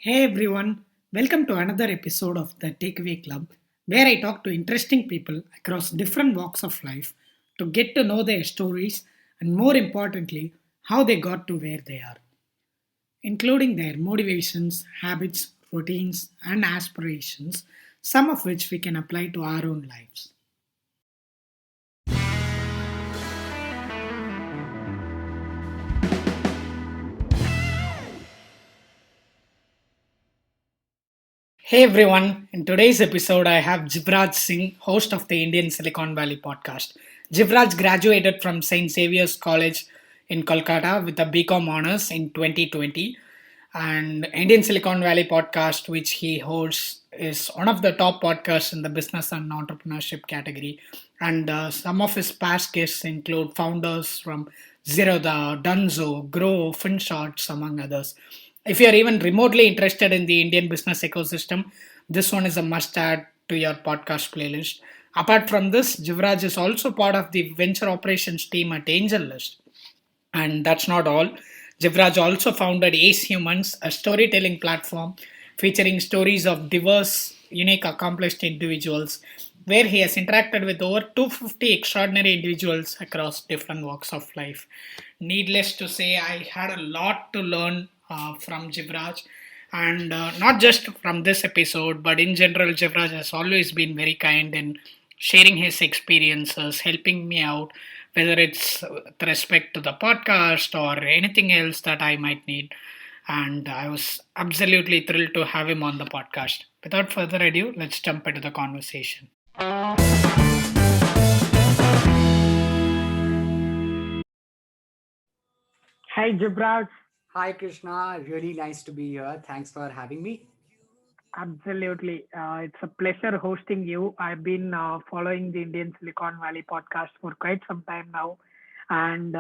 Hey everyone, welcome to another episode of the Takeaway Club, where I talk to interesting people across different walks of life to get to know their stories and, more importantly, how they got to where they are, including their motivations, habits, routines, and aspirations, some of which we can apply to our own lives. Hey everyone, in today's episode, I have Jivraj Singh, host of the Indian Silicon Valley podcast. Jivraj graduated from St. Xavier's College in Kolkata with a BCom honors in 2020. And Indian Silicon Valley podcast, which he hosts, is one of the top podcasts in the business and entrepreneurship category. And some of his past guests include founders from Zerodha, Dunzo, Growww, Finshots, among others. If you're even remotely interested in the Indian business ecosystem, this one is a must add to your podcast playlist. Apart from this, Jivraj is also part of the venture operations team at AngelList. And that's not all. Jivraj also founded Ace Humans, a storytelling platform featuring stories of diverse, unique, accomplished individuals, where he has interacted with over 250 extraordinary individuals across different walks of life. Needless to say, I had a lot to learn from Jivraj. And not just from this episode, but in general, Jivraj has always been very kind in sharing his experiences, helping me out, whether it's with respect to the podcast or anything else that I might need. And I was absolutely thrilled to have him on the podcast. Without further ado, let's jump into the conversation. Hi, Jibraj. Hi Krishna, really nice to be here. Thanks for having me. Absolutely. It's a pleasure hosting you. I've been following the Indian Silicon Valley podcast for quite some time now. And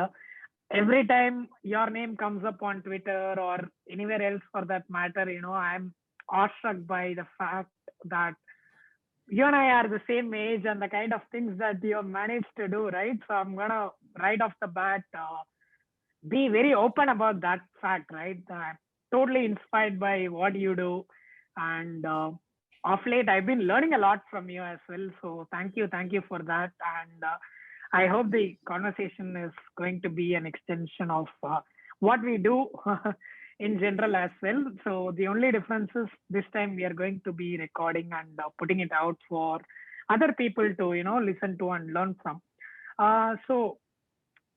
every time your name comes up on Twitter or anywhere else for that matter, I'm awestruck by the fact that you and I are the same age and the kind of things that you have managed to do, right? So I'm going to, right off the bat, be very open about that fact, right? I'm totally inspired by what you do. And of late, I've been learning a lot from you as well. So thank you for that. And I hope the conversation is going to be an extension of what we do in general as well. So the only difference is this time we are going to be recording and putting it out for other people to, listen to and learn from. So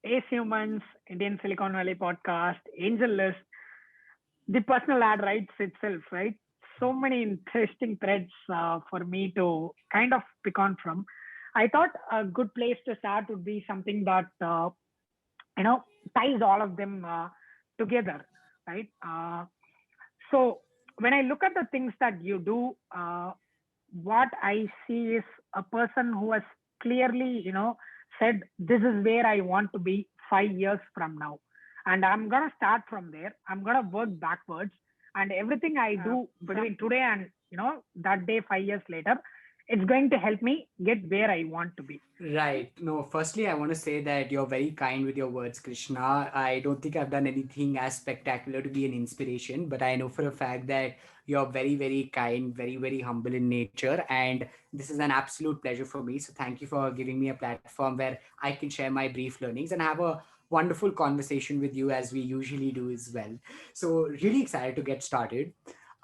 Ace Humans, Indian Silicon Valley podcast, AngelList, the personal ad writes itself, right? So many interesting threads for me to kind of pick on from. I thought a good place to start would be something that you know ties all of them together, right? So when I look at the things that you do, what I see is a person who has clearly, said, this is where I want to be 5 years from now. And I'm going to start from there. I'm going to work backwards. And everything I do between today and, that day, 5 years later, it's going to help me get where I want to be. Right. No, firstly, I want to say that you're very kind with your words, Krishna. I don't think I've done anything as spectacular to be an inspiration, but I know for a fact that you're very, very kind, very, very humble in nature. And this is an absolute pleasure for me. So thank you for giving me a platform where I can share my brief learnings and have a wonderful conversation with you as we usually do as well. So really excited to get started.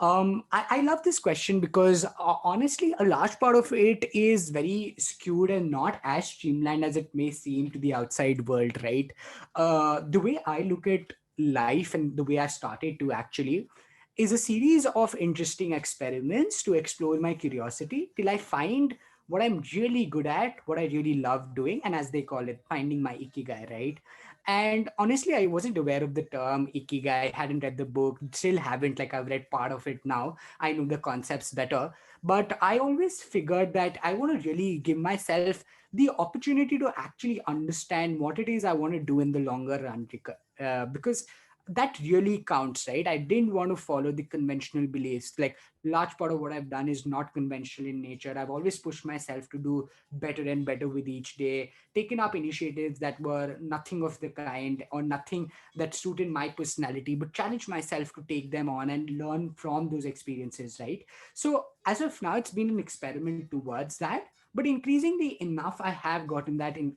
I love this question because honestly, a large part of it is very skewed and not as streamlined as it may seem to the outside world, right? The way I look at life and the way I started to actually is a series of interesting experiments to explore my curiosity till I find what I'm really good at, what I really love doing, and as they call it, finding my ikigai, right? And honestly, I wasn't aware of the term ikigai, hadn't read the book, still haven't, like I've read part of it now. I know the concepts better. But I always figured that I want to really give myself the opportunity to actually understand what it is I want to do in the longer run. Because that really counts, right? I didn't want to follow the conventional beliefs. Like, large part of what I've done is not conventional in nature. I've always pushed myself to do better and better with each day, taken up initiatives that were nothing of the kind or nothing that suited my personality, but challenged myself to take them on and learn from those experiences, right? So as of now, it's been an experiment towards that, but increasingly enough, I have gotten that in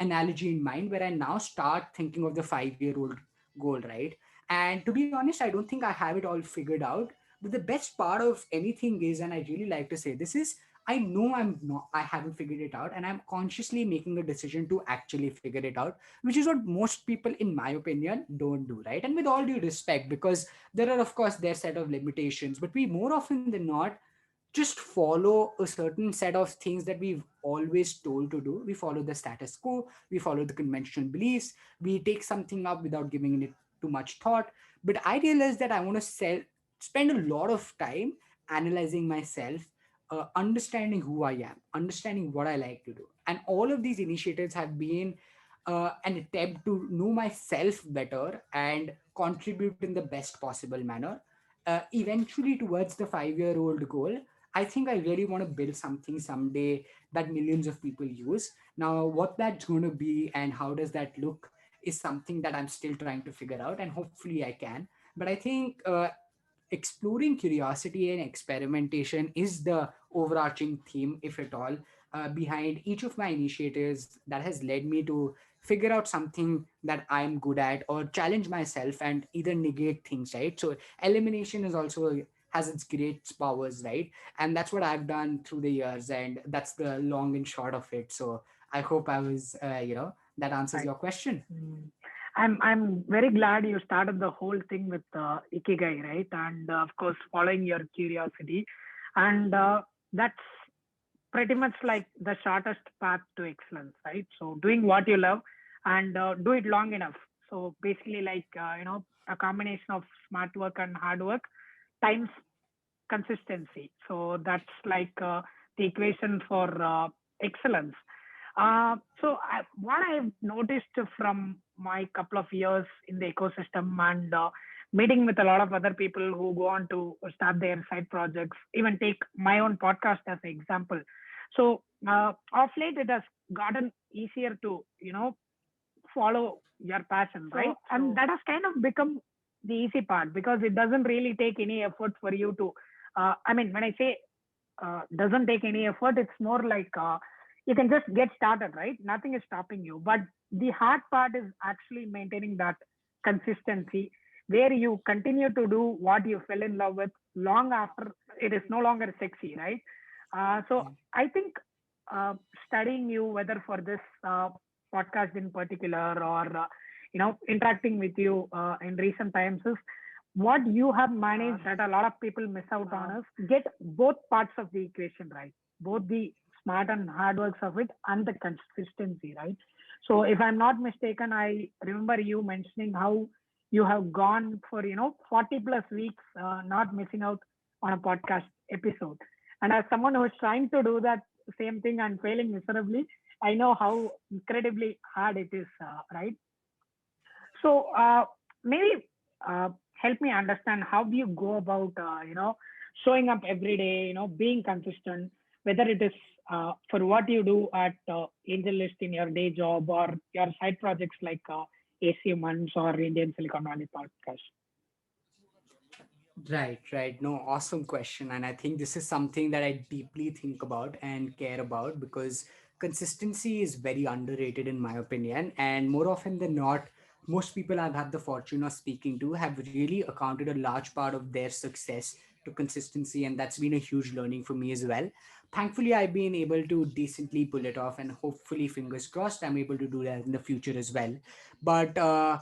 analogy in mind, where I now start thinking of the 5-year-old goal, right? And to be honest, I don't think I have it all figured out. But the best part of anything is, and I really like to say this is, I know I haven't figured it out, and I'm consciously making a decision to actually figure it out, which is what most people, in my opinion, don't do, right? And with all due respect, because there are, of course, their set of limitations, but we more often than not just follow a certain set of things that we've always told to do. We follow the status quo, we follow the conventional beliefs, we take something up without giving it too much thought. But I realized that I want to spend a lot of time analyzing myself, understanding who I am, understanding what I like to do. And all of these initiatives have been an attempt to know myself better and contribute in the best possible manner. Eventually, towards the 5-year-old goal, I think I really want to build something someday that millions of people use. Now, what that's going to be and how does that look is something that I'm still trying to figure out, and hopefully I can. But I think exploring curiosity and experimentation is the overarching theme, if at all, behind each of my initiatives that has led me to figure out something that I'm good at or challenge myself and either negate things, right? So elimination is also has its great powers, right? And that's what I've done through the years, and that's the long and short of it. So I hope I was, that answers Right. your question. Mm. I'm very glad you started the whole thing with ikigai, right? And of course, following your curiosity, and that's pretty much like the shortest path to excellence, right? So doing what you love and do it long enough. So basically, like a combination of smart work and hard work times consistency. So that's like the equation for excellence. What I've noticed from my couple of years in the ecosystem and meeting with a lot of other people who go on to start their side projects, even take my own podcast as an example. So of late, it has gotten easier to follow your passion, right? And that has kind of become the easy part because it doesn't really take any effort for you to. I mean, when I say doesn't take any effort, it's more like you can just get started, right? Nothing is stopping you. But the hard part is actually maintaining that consistency where you continue to do what you fell in love with long after it is no longer sexy, right? So I think uh, studying you, whether for this podcast in particular or interacting with you in recent times is what you have managed that a lot of people miss out on is get both parts of the equation right, both the smart and hard works of it and the consistency, right? So if I'm not mistaken, I remember you mentioning how you have gone for 40 plus weeks not missing out on a podcast episode. And as someone who is trying to do that same thing and failing miserably, I know how incredibly hard it is, right? So maybe help me understand how do you go about, showing up every day, being consistent, whether it is for what you do at AngelList in your day job or your side projects like AC Months or Indian Silicon Valley podcast. Right, right. No, awesome question. And I think this is something that I deeply think about and care about, because consistency is very underrated in my opinion. And more often than not, most people I've had the fortune of speaking to have really accounted a large part of their success to consistency. And that's been a huge learning for me as well. Thankfully, I've been able to decently pull it off, and hopefully, fingers crossed, I'm able to do that in the future as well. But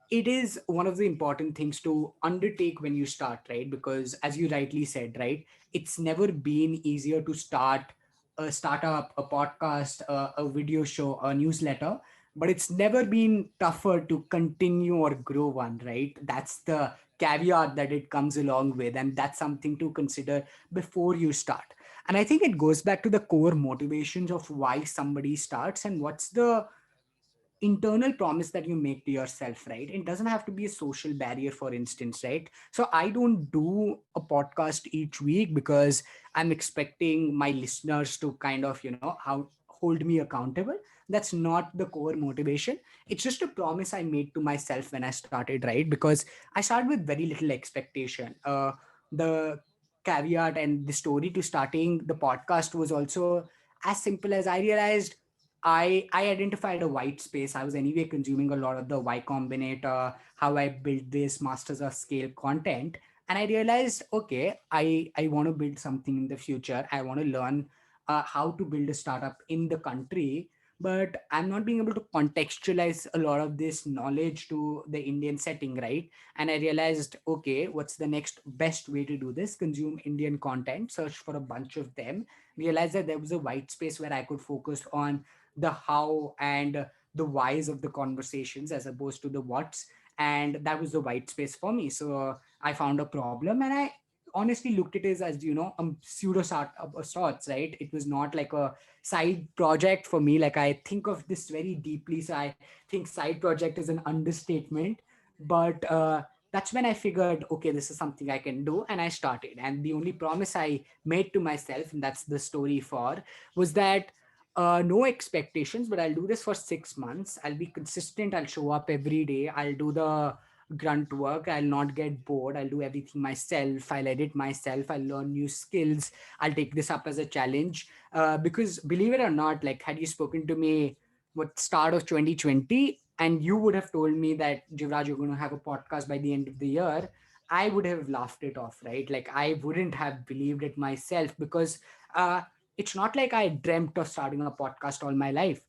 it is one of the important things to undertake when you start, right? Because as you rightly said, right, it's never been easier to start a startup, a podcast, a video show, a newsletter, but it's never been tougher to continue or grow one, right? That's the caveat that it comes along with, and that's something to consider before you start. And I think it goes back to the core motivations of why somebody starts and what's the internal promise that you make to yourself, right? It doesn't have to be a social barrier, for instance, right? So I don't do a podcast each week because I'm expecting my listeners to kind of, how hold me accountable. That's not the core motivation. It's just a promise I made to myself when I started, right? Because I started with very little expectation. The caveat and the story to starting the podcast was also as simple as I realized I identified a white space. I was anyway consuming a lot of the Y Combinator, how I built this masters of scale content. And I realized, okay, I want to build something in the future. I want to learn how to build a startup in the country, but I'm not being able to contextualize a lot of this knowledge to the Indian setting, right? And I realized, okay, what's the next best way to do this? Consume Indian content, search for a bunch of them, realize that there was a white space where I could focus on the how and the whys of the conversations as opposed to the whats. And that was the white space for me. So I found a problem, and I honestly looked at it as, a pseudo start of sorts, right? It was not like a side project for me. Like, I think of this very deeply, so I think side project is an understatement. But that's when I figured, okay, this is something I can do, and I started. And the only promise I made to myself, and that's the story for, was that no expectations, but I'll do this for 6 months. I'll be consistent. I'll show up every day. I'll do the grunt work. I'll not get bored. I'll do everything myself. I'll edit myself. I'll learn new skills. I'll take this up as a challenge. Because believe it or not, like, had you spoken to me what start of 2020, and you would have told me that, Jivraj, you're going to have a podcast by the end of the year, I would have laughed it off, right? Like, I wouldn't have believed it myself because uh, it's not like I dreamt of starting a podcast all my life.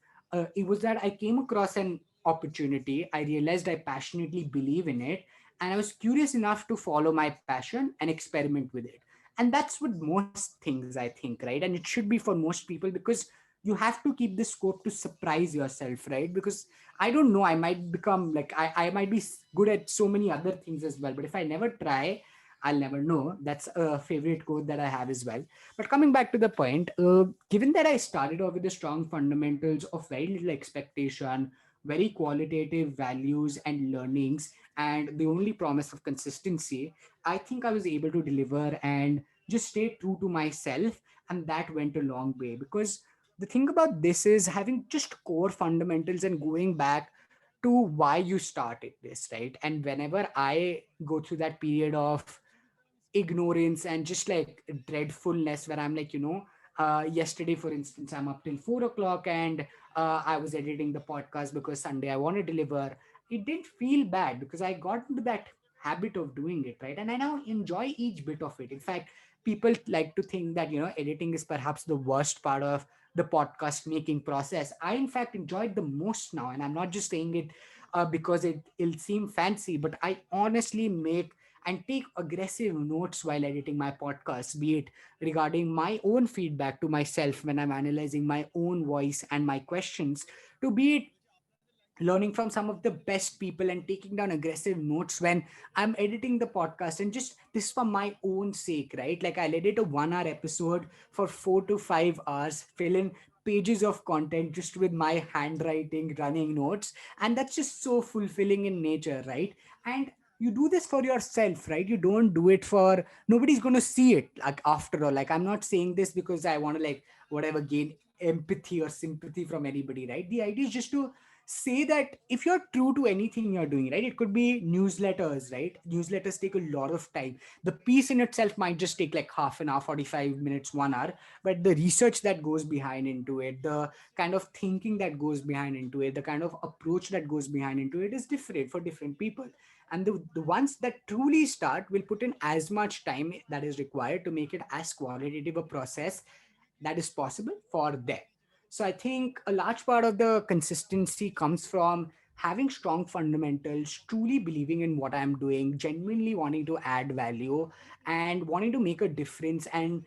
It was that I came across an opportunity. I realized I passionately believe in it, and I was curious enough to follow my passion and experiment with it. And that's what most things, I think, right? And it should be for most people, because you have to keep the scope to surprise yourself, right? Because I don't know, I might become like, I might be good at so many other things as well, but if I never try, I'll never know. That's a favorite quote that I have as well. But coming back to the point, given that I started off with the strong fundamentals of very little expectation, very qualitative values and learnings, and the only promise of consistency, I think I was able to deliver and just stay true to myself. And that went a long way, because the thing about this is having just core fundamentals and going back to why you started this, right? And whenever I go through that period of ignorance and just like dreadfulness where I'm like, yesterday, for instance, I'm up till 4 o'clock, and I was editing the podcast because Sunday I want to deliver. It didn't feel bad because I got into that habit of doing it, right? And I now enjoy each bit of it. In fact, people like to think that, editing is perhaps the worst part of the podcast making process. I, in fact, enjoy it the most now. And I'm not just saying it because it'll seem fancy, but I honestly make and take aggressive notes while editing my podcast, be it regarding my own feedback to myself when I'm analyzing my own voice and my questions, to be it learning from some of the best people and taking down aggressive notes when I'm editing the podcast. And just this for my own sake, right? Like, I'll edit a 1 hour episode for 4 to 5 hours, fill in pages of content just with my handwriting, running notes. And that's just so fulfilling in nature, right? And you do this for yourself, right? You don't do it for, nobody's going to see it. Like, after all, like, I'm not saying this because I want to, like, whatever, gain empathy or sympathy from anybody, right? The idea is just to say that if you're true to anything you're doing, right? It could be newsletters, right? Newsletters take a lot of time. The piece in itself might just take like half an hour, 45 minutes, 1 hour, but the research that goes behind into it, the kind of thinking that goes behind into it, the kind of approach that goes behind into it is different for different people. And the ones that truly start will put in as much time that is required to make it as qualitative a process that is possible for them. So I think a large part of the consistency comes from having strong fundamentals, truly believing in what I'm doing, genuinely wanting to add value and wanting to make a difference, and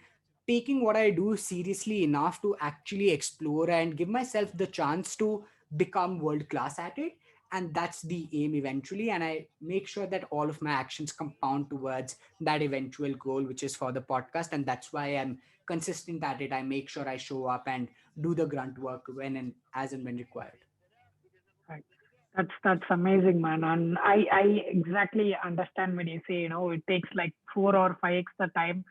taking what I do seriously enough to actually explore and give myself the chance to become world class at it. And that's the aim eventually. And I make sure that all of my actions compound towards that eventual goal, which is for the podcast. And that's why I'm consistent at it. I make sure I show up and do the grunt work when and as and when required. That's amazing, man. And I exactly understand when you say, it takes like 4 or 5x the time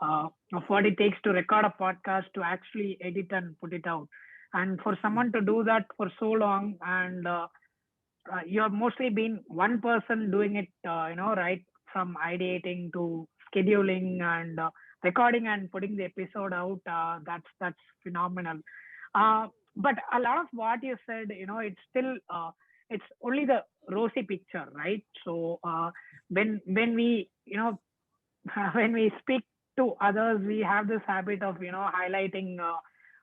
of what it takes to record a podcast to actually edit and put it out. And for someone to do that for so long, and you have mostly been one person doing it, right from ideating to scheduling and recording and putting the episode out. That's phenomenal. But a lot of what you said, it's still it's only the rosy picture, right? So when we when we speak to others, we have this habit of highlighting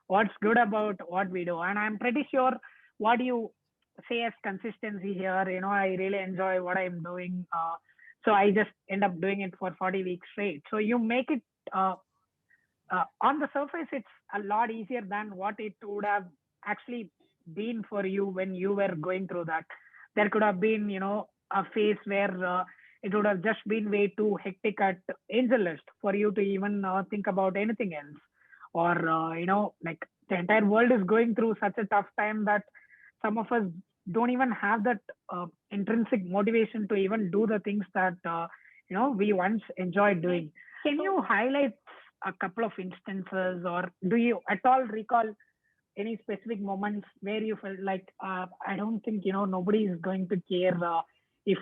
what's good about what we do, and I'm pretty sure what you say as consistency here. I really enjoy what I'm doing, so I just end up doing it for 40 weeks straight. So you make it uh, on the surface, it's a lot easier than what it would have actually been for you when you were going through that. There could have been, a phase where it would have just been way too hectic at AngelList for you to even think about anything else. Or, like the entire world is going through such a tough time that some of us don't even have that intrinsic motivation to even do the things that, we once enjoyed doing. Can you highlight a couple of instances, or do you at all recall any specific moments where you felt like, I don't think nobody is going to care if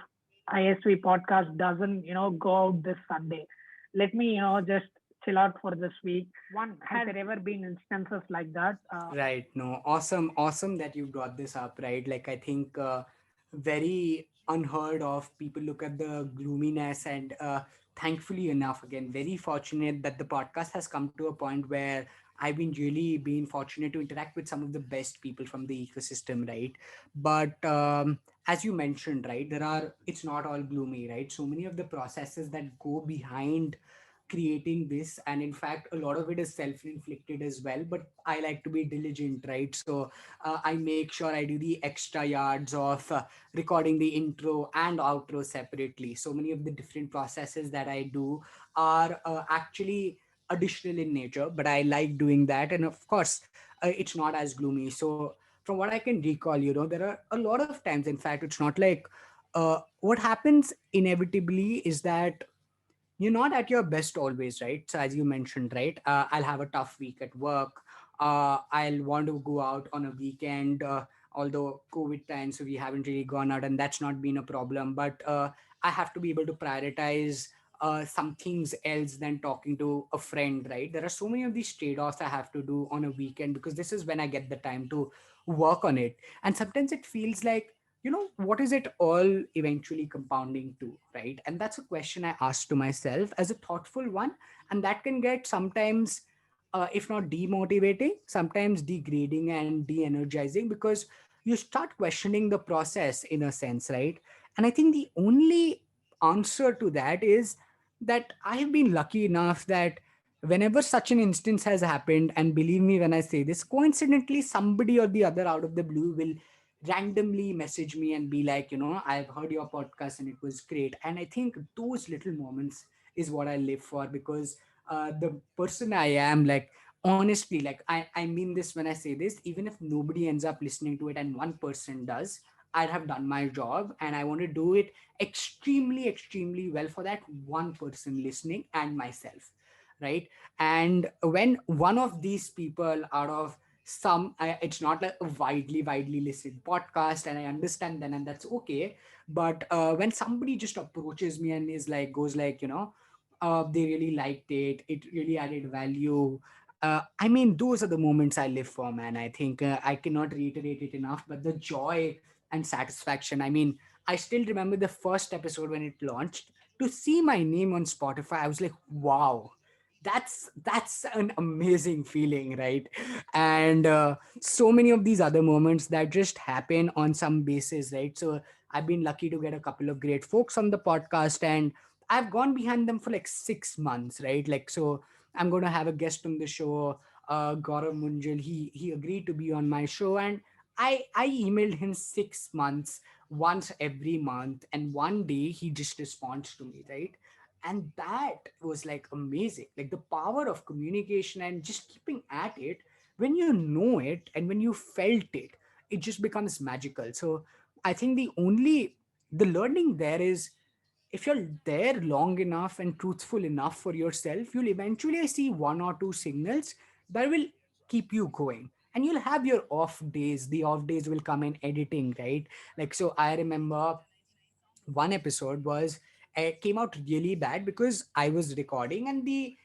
ISV podcast doesn't go out this Sunday. Let me just chill out for this week. One, has there ever been instances like that? Right. No, awesome, awesome that you brought this up, right? Like, I think very unheard of. People look at the gloominess, and thankfully enough, again, very fortunate that the podcast has come to a point where I've been really been fortunate to interact with some of the best people from the ecosystem, right? But as you mentioned, right, it's not all gloomy, right? So many of the processes that go behind creating this, and in fact a lot of it is self-inflicted as well, but I like to be diligent, right? So I make sure I do the extra yards of recording the intro and outro separately. So many of the different processes that I do are actually additional in nature, but I like doing that. And of course it's not as gloomy. So from what I can recall, there are a lot of times, in fact it's not like what happens inevitably is that you're not at your best always, right? So as you mentioned, right, I'll have a tough week at work. I'll want to go out on a weekend, although COVID time, so we haven't really gone out, and that's not been a problem. But I have to be able to prioritize some things else than talking to a friend, right? There are so many of these trade-offs I have to do on a weekend, because this is when I get the time to work on it. And sometimes it feels like, what is it all eventually compounding to, right? And that's a question I ask to myself as a thoughtful one. And that can get sometimes if not demotivating, sometimes degrading and de-energizing, because you start questioning the process in a sense, right? And I think the only answer to that is that I have been lucky enough that whenever such an instance has happened, and believe me when I say this, coincidentally somebody or the other out of the blue will randomly message me and be like, I've heard your podcast and it was great. And I think those little moments is what I live for, because the person I am, like, honestly, like, I mean this when I say this, even if nobody ends up listening to it and one person does, I'd have done my job, and I want to do it extremely, extremely well for that one person listening and myself, right? And when one of these people out of it's not like a widely listened podcast, and I understand that, and that's okay. But when somebody just approaches me and is like, goes like, they really liked it really added value. I mean, those are the moments I live for, man. I think I cannot reiterate it enough, but the joy and satisfaction. I mean, I still remember the first episode when it launched. To see my name on Spotify, I was like, wow, that's an amazing feeling, right? And so many of these other moments that just happen on some basis, right? So I've been lucky to get a couple of great folks on the podcast, and I've gone behind them for like 6 months, right? Like, so I'm going to have a guest on the show, Gaurav Munjal. He agreed to be on my show, and I emailed him 6 months, once every month, and one day he just responds to me, right? And that was like amazing, like the power of communication and just keeping at it. When you know it and when you felt it, it just becomes magical. So I think the learning there is, if you're there long enough and truthful enough for yourself, you'll eventually see one or two signals that will keep you going. And you'll have your off days. The off days will come in editing, right? Like, so I remember one episode was, came out really bad because I was recording, and the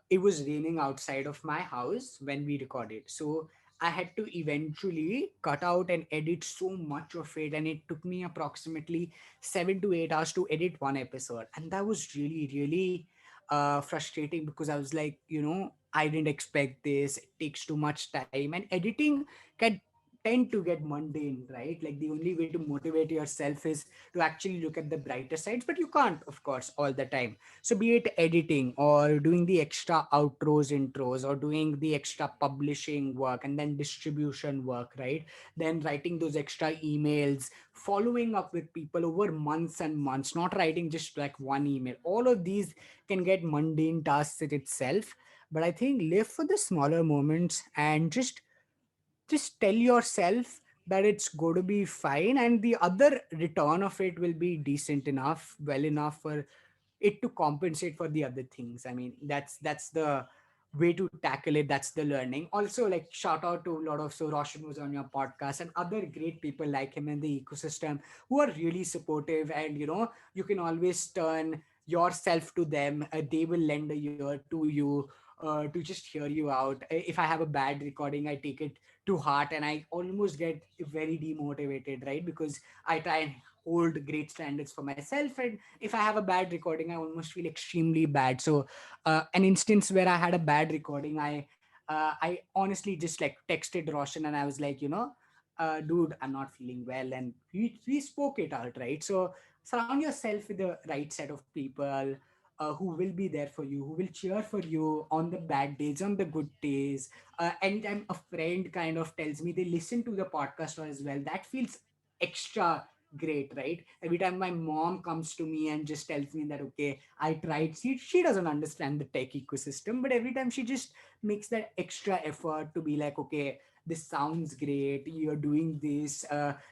it was raining outside of my house when we recorded. So I had to eventually cut out and edit so much of it, and it took me approximately 7 to 8 hours to edit one episode, and that was really really frustrating, because I was like, I didn't expect this. It takes too much time, and editing can tend to get mundane, right? Like, the only way to motivate yourself is to actually look at the brighter sides, but you can't, of course, all the time. So be it editing or doing the extra outros, intros, or doing the extra publishing work and then distribution work, right? Then writing those extra emails, following up with people over months and months, not writing just like one email. All of these can get mundane tasks in itself. But I think live for the smaller moments, and just tell yourself that it's going to be fine, and the other return of it will be decent enough, well enough for it to compensate for the other things. I mean, that's the way to tackle it. That's the learning. Also, like, shout out to a lot of, so Roshan was on your podcast, and other great people like him in the ecosystem who are really supportive, and you can always turn yourself to them. They will lend a ear to you, to just hear you out. If I have a bad recording, I take it to heart, and I almost get very demotivated, right? Because I try and hold great standards for myself, and if I have a bad recording, I almost feel extremely bad. So an instance where I had a bad recording, I honestly just like texted Roshan, and I was like, dude, I'm not feeling well, and we spoke it out, right? So surround yourself with the right set of people, who will be there for you, who will cheer for you on the bad days, on the good days. Anytime a friend kind of tells me they listen to the podcast as well, that feels extra great, right? Every time my mom comes to me and just tells me that, okay, I tried. She doesn't understand the tech ecosystem, but every time she just makes that extra effort to be like, okay, this sounds great, you're doing this,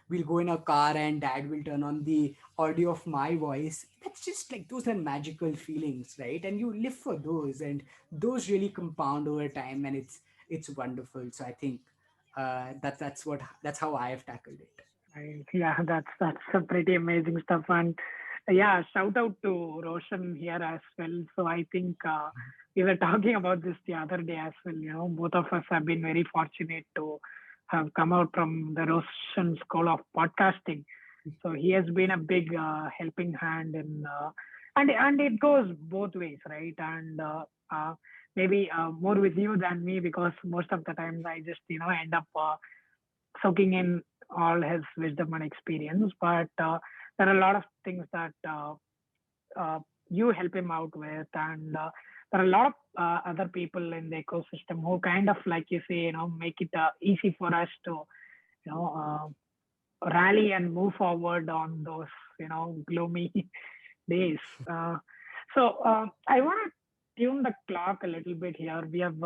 we'll go in a car and dad will turn on the audio of my voice. That's just like, those are magical feelings, right? And you live for those, and those really compound over time, and it's wonderful. So I think that's how I have tackled it. Right. Yeah, that's a pretty amazing stuff. And yeah, shout out to Roshan here as well. So I think we were talking about this the other day as well. Both of us have been very fortunate to have come out from the Roshan School of Podcasting. So he has been a big helping hand in, and it goes both ways, right? And maybe more with you than me, because most of the times I just end up soaking in all his wisdom and experience. But there are a lot of things that uh, you help him out with, and there are a lot of other people in the ecosystem who kind of, like you say, make it easy for us to you know rally and move forward on those gloomy days. I want to tune the clock a little bit here. We have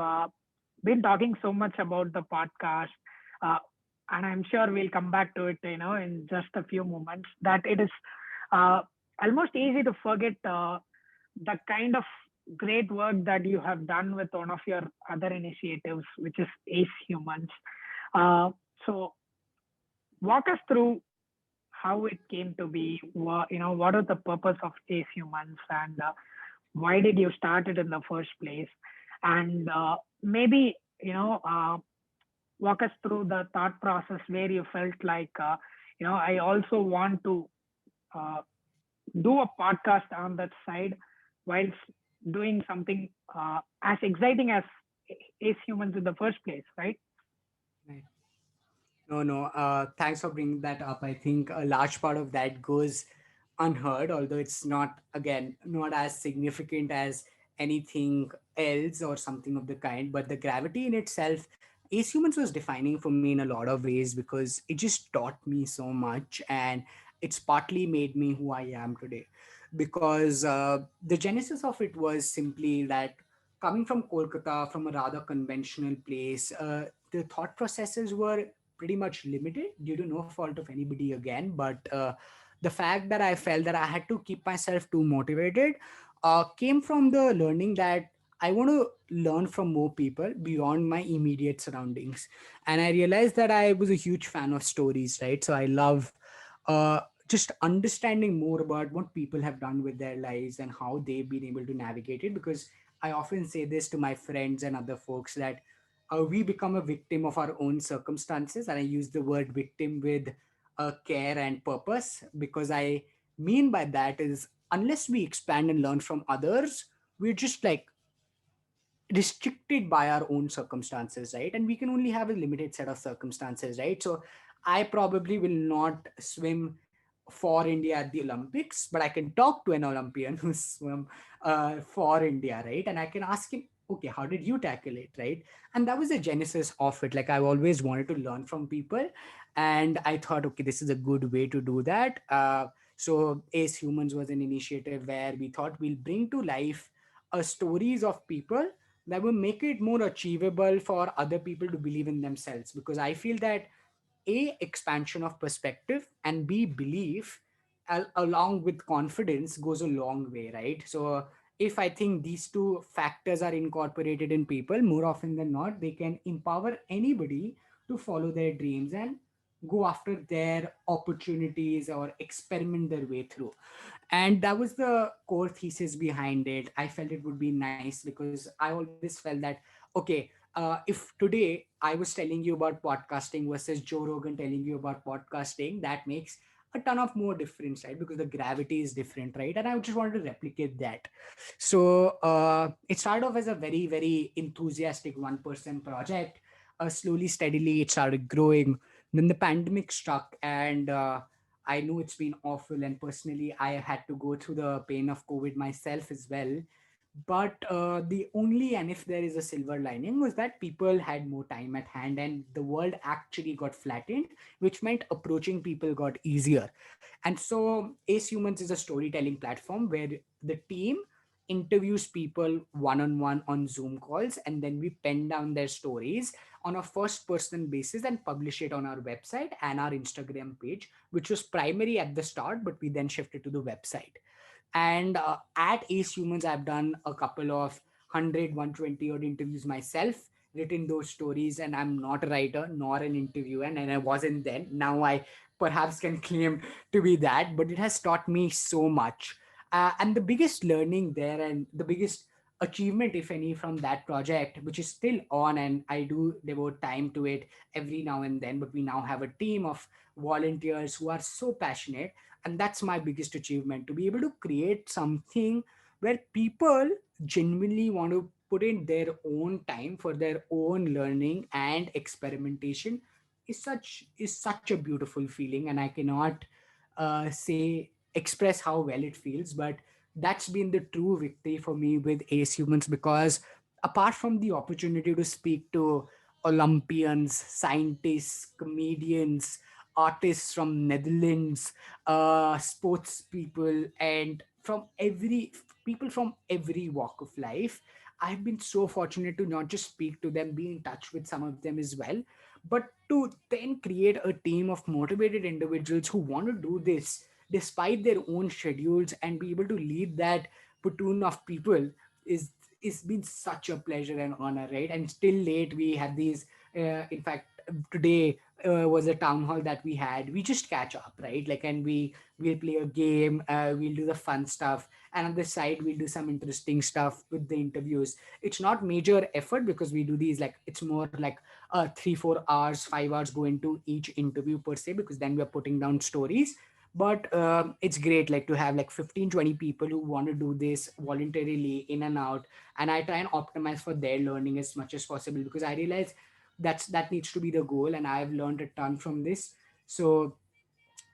been talking so much about the podcast, uh, and I'm sure we'll come back to it, in just a few moments. That it is uh, almost easy to forget the kind of great work that you have done with one of your other initiatives, which is Ace Humans. Uh, so, walk us through how it came to be. What is the purpose of Ace Humans, and why did you start it in the first place? And maybe walk us through the thought process where you felt like I also want to uh, do a podcast on that side, whilst doing something as exciting as Ace Humans in the first place, right? Right. No, no. Thanks for bringing that up. I think a large part of that goes unheard, although it's not, again, not as significant as anything else or something of the kind. But the gravity in itself, Ace Humans was defining for me in a lot of ways, because it just taught me so much, and it's partly made me who I am today. Because the genesis of it was simply that, coming from Kolkata, from a rather conventional place, the thought processes were pretty much limited due to no fault of anybody again. But the fact that I felt that I had to keep myself too motivated came from the learning that I want to learn from more people beyond my immediate surroundings. And I realized that I was a huge fan of stories, right? So I love just understanding more about what people have done with their lives and how they've been able to navigate it. Because I often say this to my friends and other folks that we become a victim of our own circumstances. And I use the word victim with care and purpose, because I mean by that is unless we expand and learn from others, we're just like restricted by our own circumstances, right? And we can only have a limited set of circumstances, right? So I probably will not swim for India at the Olympics, but I can talk to an Olympian who swam for India, right? And I can ask him, okay, how did you tackle it, right? And that was the genesis of it. Like, I've always wanted to learn from people, and I thought, okay, this is a good way to do that. So Ace Humans was an initiative where we thought we'll bring to life stories of people that will make it more achievable for other people to believe in themselves. Because I feel that a expansion of perspective and b belief along with confidence goes a long way, right? So if I think these two factors are incorporated in people, more often than not they can empower anybody to follow their dreams and go after their opportunities or experiment their way through. And that was the core thesis behind it. I felt it would be nice because I always felt that, okay, if today I was telling you about podcasting versus Joe Rogan telling you about podcasting, that makes a ton of more difference, right? Because the gravity is different, right? And I just wanted to replicate that. So it started off as a very, very enthusiastic one-person project. Slowly, steadily, it started growing. Then the pandemic struck, and I know it's been awful, and personally, I had to go through the pain of COVID myself as well. But the only, and if there is a silver lining, was that people had more time at hand and the world actually got flattened, which meant approaching people got easier. And so, Ace Humans is a storytelling platform where the team interviews people one on one on Zoom calls, and then we pen down their stories on a first person basis and publish it on our website and our Instagram page, which was primary at the start, but we then shifted to the website. And at Ace Humans, I've done a couple of 100, 120 odd interviews myself, written those stories, and I'm not a writer nor an interviewer, and I wasn't then. Now I perhaps can claim to be that, but it has taught me so much. And the biggest learning there and the biggest achievement, if any, from that project, which is still on, and I do devote time to it every now and then, but we now have a team of volunteers who are so passionate. And that's my biggest achievement, to be able to create something where people genuinely want to put in their own time for their own learning and experimentation is such a beautiful feeling. And I cannot say express how well it feels, but that's been the true victory for me with Ace Humans. Because apart from the opportunity to speak to Olympians, scientists, comedians, artists from Netherlands, sports people, and from every people from every walk of life, I've been so fortunate to not just speak to them, be in touch with some of them as well, but to then create a team of motivated individuals who want to do this despite their own schedules and be able to lead that platoon of people is it's been such a pleasure and honor, right? And still late we had these in fact today was a town hall that we had. We just catch up, right? Like, and we'll play a game, we'll do the fun stuff, and on the side we'll do some interesting stuff with the interviews. It's not major effort because we do these, like, it's more like 3 4 hours 5 hours go into each interview per se, because then we're putting down stories. But it's great, like, to have like 15 20 people who want to do this voluntarily in and out. And I try and optimize for their learning as much as possible, because I realize that needs to be the goal, and I've learned a ton from this. So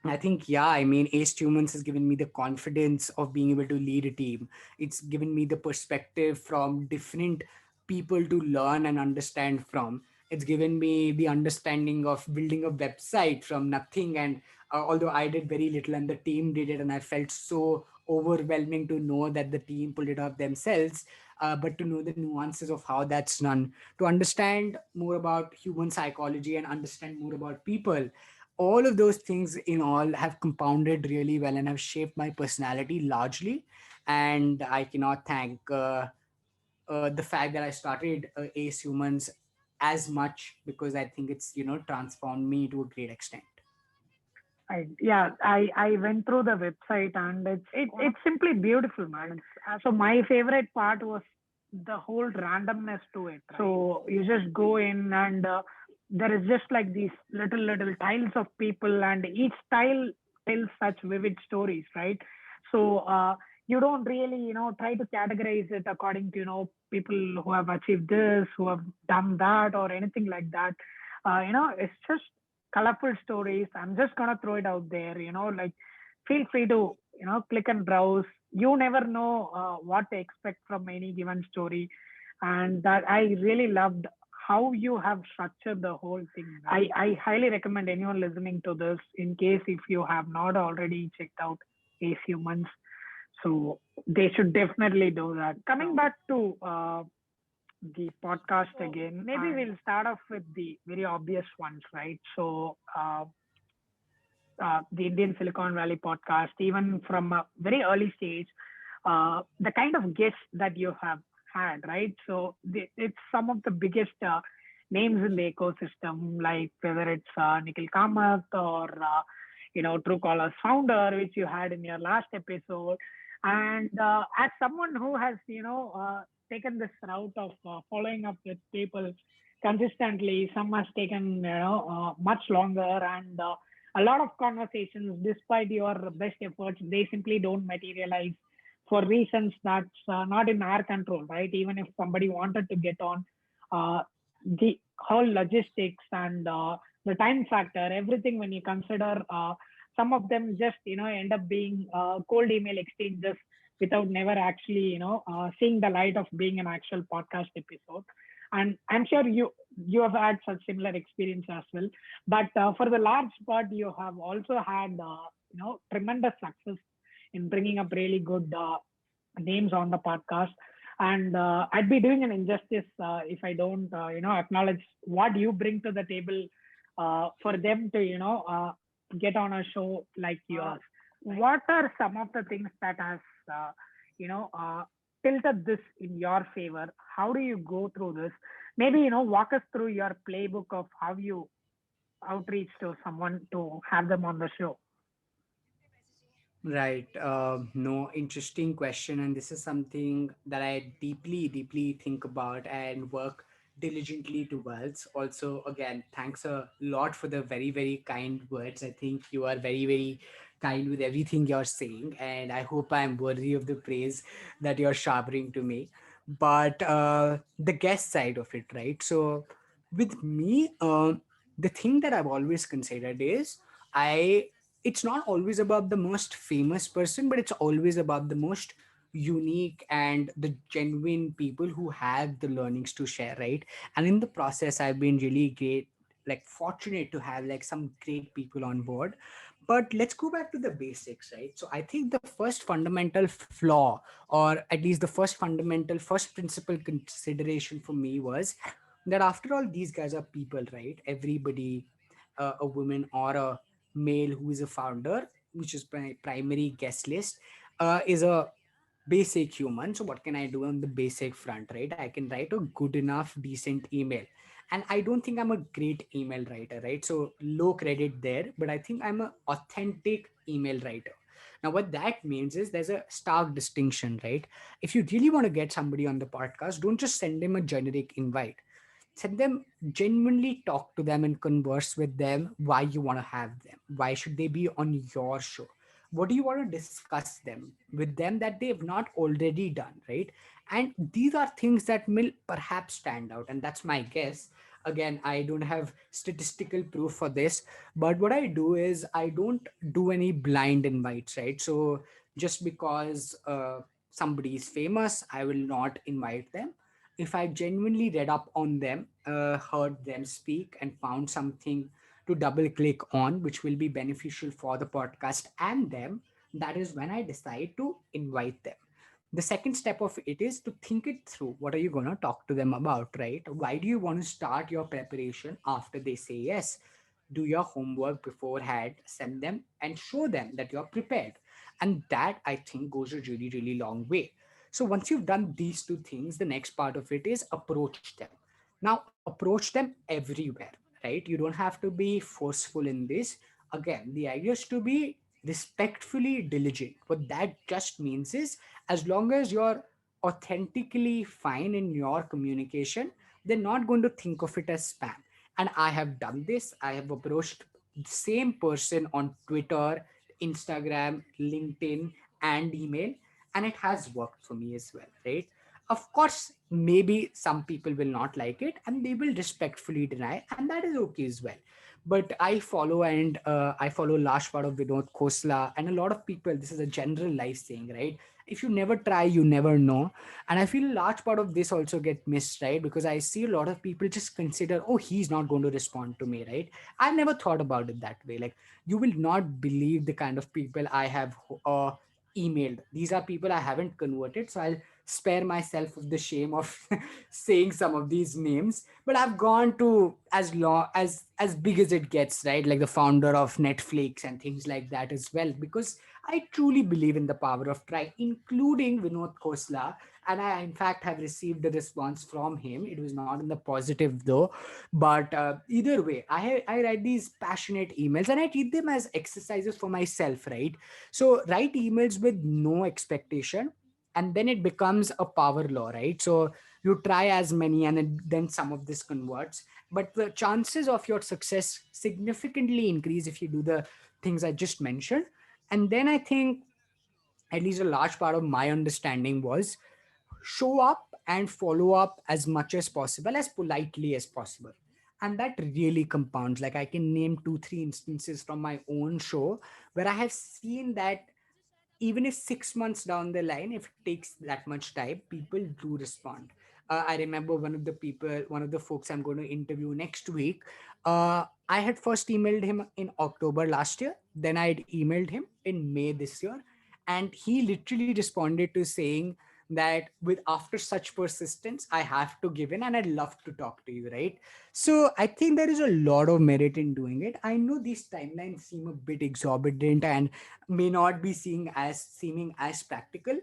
I think, yeah, I mean, Ace Humans has given me the confidence of being able to lead a team. It's given me the perspective from different people to learn and understand from. It's given me the understanding of building a website from nothing. And although I did very little and the team did it, and I felt so overwhelming to know that the team pulled it off themselves, but to know the nuances of how that's done, to understand more about human psychology and understand more about people. All of those things in all have compounded really well and have shaped my personality largely. And I cannot thank the fact that I started Ace Humans as much, because I think it's, transformed me to a great extent. I went through the website and it's simply beautiful, man. So my favorite part was the whole randomness to it. Right? So you just go in and there is just like these little tiles of people, and each tile tells such vivid stories, right? So you don't really try to categorize it according to people who have achieved this, who have done that, or anything like that. It's just colorful stories. I'm just gonna throw it out there. Like feel free to click and browse. You never know what to expect from any given story, and that I really loved how you have structured the whole thing. I highly recommend anyone listening to this, in case if you have not already checked out Ace Humans, so they should definitely do that. Coming back to the podcast again, maybe we'll start off with the very obvious ones, right? So, the Indian Silicon Valley podcast, even from a very early stage, the kind of guests that you have had, right? So, it's some of the biggest names in the ecosystem, like whether it's Nikhil Kamath or, Truecaller's founder, which you had in your last episode. And as someone who has, taken this route of following up with people consistently, some has taken, much longer, and a lot of conversations, despite your best efforts, they simply don't materialize for reasons that's not in our control, right? Even if somebody wanted to get on, the whole logistics and the time factor, everything, when you consider, some of them just end up being cold email exchanges without never actually seeing the light of being an actual podcast episode. And I'm sure you have had such similar experience as well. But for the large part, you have also had tremendous success in bringing up really good names on the podcast. And I'd be doing an injustice if I don't acknowledge what you bring to the table for them to get on a show like yours. What are some of the things that has uh, you know uh, tilted this in your favor? How do you go through this? Maybe walk us through your playbook of how you outreach to someone to have them on the show. Right. No, interesting question. And this is something that I deeply, deeply think about and work diligently towards. Also, again, thanks a lot for the very, very kind words. I think you are very, very kind with everything you're saying. And I hope I'm worthy of the praise that you're showering to me. But the guest side of it, right? So, with me, the thing that I've always considered is I it's not always about the most famous person, but it's always about the most unique and the genuine people who have the learnings to share, right? And in the process, I've been really great, like fortunate to have like some great people on board. But let's go back to the basics, right? So I think the first fundamental flaw, or at least the first fundamental, first principle consideration for me was that after all, these guys are people, right? Everybody, a woman or a male who is a founder, which is my primary guest list, is a basic human. So what can I do on the basic front, right? I can write a good enough, decent email. And I don't think I'm a great email writer, right? So low credit there, but I think I'm an authentic email writer. Now, what that means is there's a stark distinction, right? If you really want to get somebody on the podcast, don't just send them a generic invite. Send them, genuinely talk to them and converse with them why you want to have them. Why should they be on your show? What do you want to discuss them with them that they've not already done, right? And these are things that will perhaps stand out, and that's my guess. Again, I don't have statistical proof for this, but what I do is I don't do any blind invites, right? So just because somebody is famous, I will not invite them. If I genuinely read up on them, heard them speak, and found something to double click on, which will be beneficial for the podcast and them, that is when I decide to invite them. The second step of it is to think it through. What are you going to talk to them about, right? Why do you want to start your preparation after they say yes? Do your homework beforehand, send them and show them that you're prepared. And that, I think, goes a really, really long way. So once you've done these two things, the next part of it is approach them. Now, approach them everywhere, right? You don't have to be forceful in this. Again, the idea is to be respectfully diligent. What that just means is, as long as you're authentically fine in your communication, they're not going to think of it as spam. And I have done this. I have approached the same person on Twitter, Instagram, LinkedIn, and email, and it has worked for me as well, right? Of course, maybe some people will not like it and they will respectfully deny, and that is okay as well. But I follow large part of Vinod Khosla and a lot of people. This is a general life saying, right? If you never try, you never know. And I feel a large part of this also get missed, right? Because I see a lot of people just consider, oh, he's not going to respond to me, right? I've never thought about it that way. Like, you will not believe the kind of people I have emailed. These are people I haven't converted, so I'll spare myself of the shame of saying some of these names. But I've gone to as long as big as it gets, right? Like the founder of Netflix and things like that as well, because I truly believe in the power of try, including Vinod Khosla. And I, in fact, have received a response from him. It was not in the positive though, but either way, I write these passionate emails and I treat them as exercises for myself, right? So write emails with no expectation, and then it becomes a power law, right? So you try as many, and then some of this converts, but the chances of your success significantly increase if you do the things I just mentioned. And then I think at least a large part of my understanding was show up and follow up as much as possible, as politely as possible. And that really compounds. Like, I can name two, three instances from my own show where I have seen that even if 6 months down the line, if it takes that much time, people do respond. I remember one of the folks I'm going to interview next week. I had first emailed him in October last year, then I had emailed him in May this year, and he literally responded to saying that with after such persistence, I have to give in and I'd love to talk to you, right? So I think there is a lot of merit in doing it. I know these timelines seem a bit exorbitant and may not be seeming as practical,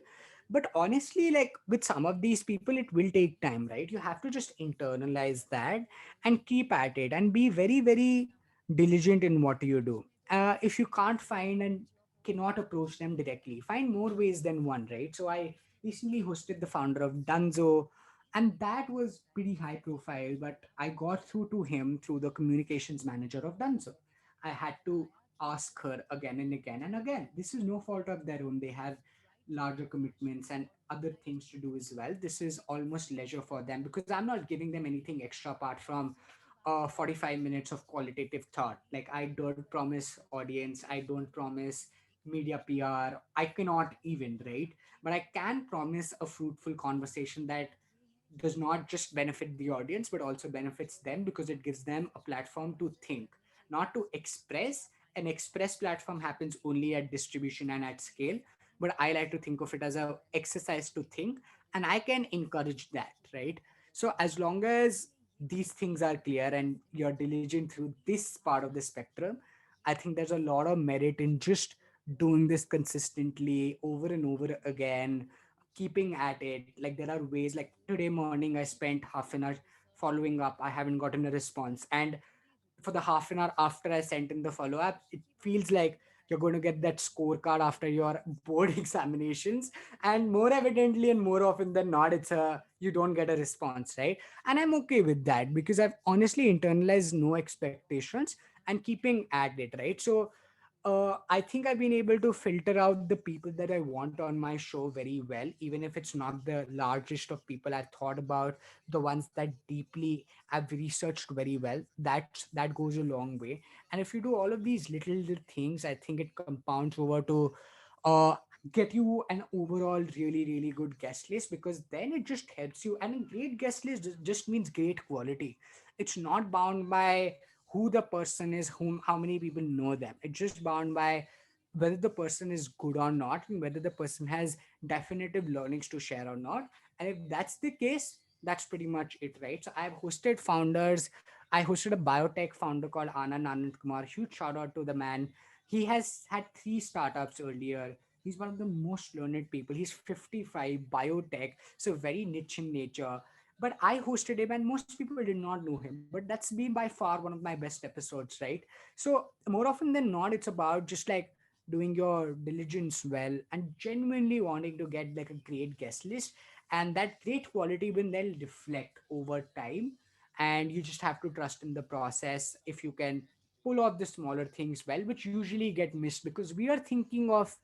but honestly, like with some of these people it will take time, right? You have to just internalize that and keep at it and be very, very diligent in what you do. If you can't find and cannot approach them directly, find more ways than one, right? So I recently hosted the founder of Dunzo, and that was pretty high profile, but I got through to him through the communications manager of Dunzo. I had to ask her again and again and again. This is no fault of their own. They have larger commitments and other things to do as well. This is almost leisure for them because I'm not giving them anything extra apart from 45 minutes of qualitative thought. Like, I don't promise audience, I don't promise media PR, I cannot even, right? But I can promise a fruitful conversation that does not just benefit the audience but also benefits them, because it gives them a platform to think, not to express. An express platform happens only at distribution and at scale, but I like to think of it as a exercise to think, and I can encourage that, right? So as long as these things are clear and you're diligent through this part of the spectrum, I think there's a lot of merit in just doing this consistently over and over again, keeping at it. Like, there are ways, like today morning I spent half an hour following up, I haven't gotten a response, and for the half an hour after I sent in the follow up, it feels like you're going to get that scorecard after your board examinations. And more evidently and more often than not, it's a you don't get a response, right? And I'm okay with that because I've honestly internalized no expectations and keeping at it, right? So I think I've been able to filter out the people that I want on my show very well, even if it's not the largest of people I thought about, the ones that deeply I've researched very well. That goes a long way. And if you do all of these little things, I think it compounds over to uh, get you an overall really, really good guest list, because then it just helps you. And a great guest list just means great quality. It's not bound by who the person is, whom how many people know them. It's just bound by whether the person is good or not, and whether the person has definitive learnings to share or not. And if that's the case, that's pretty much it, right? So I've hosted founders. I hosted a biotech founder called Anand Kumar. Huge shout out to the man. He has had 3 startups earlier. He's one of the most learned people. He's 55, biotech, so very niche in nature. But I hosted him, and most people did not know him. But that's been by far one of my best episodes, right? So more often than not, it's about just like doing your diligence well and genuinely wanting to get like a great guest list, and that great quality will then reflect over time. And you just have to trust in the process. If you can pull off the smaller things well, which usually get missed because we are thinking of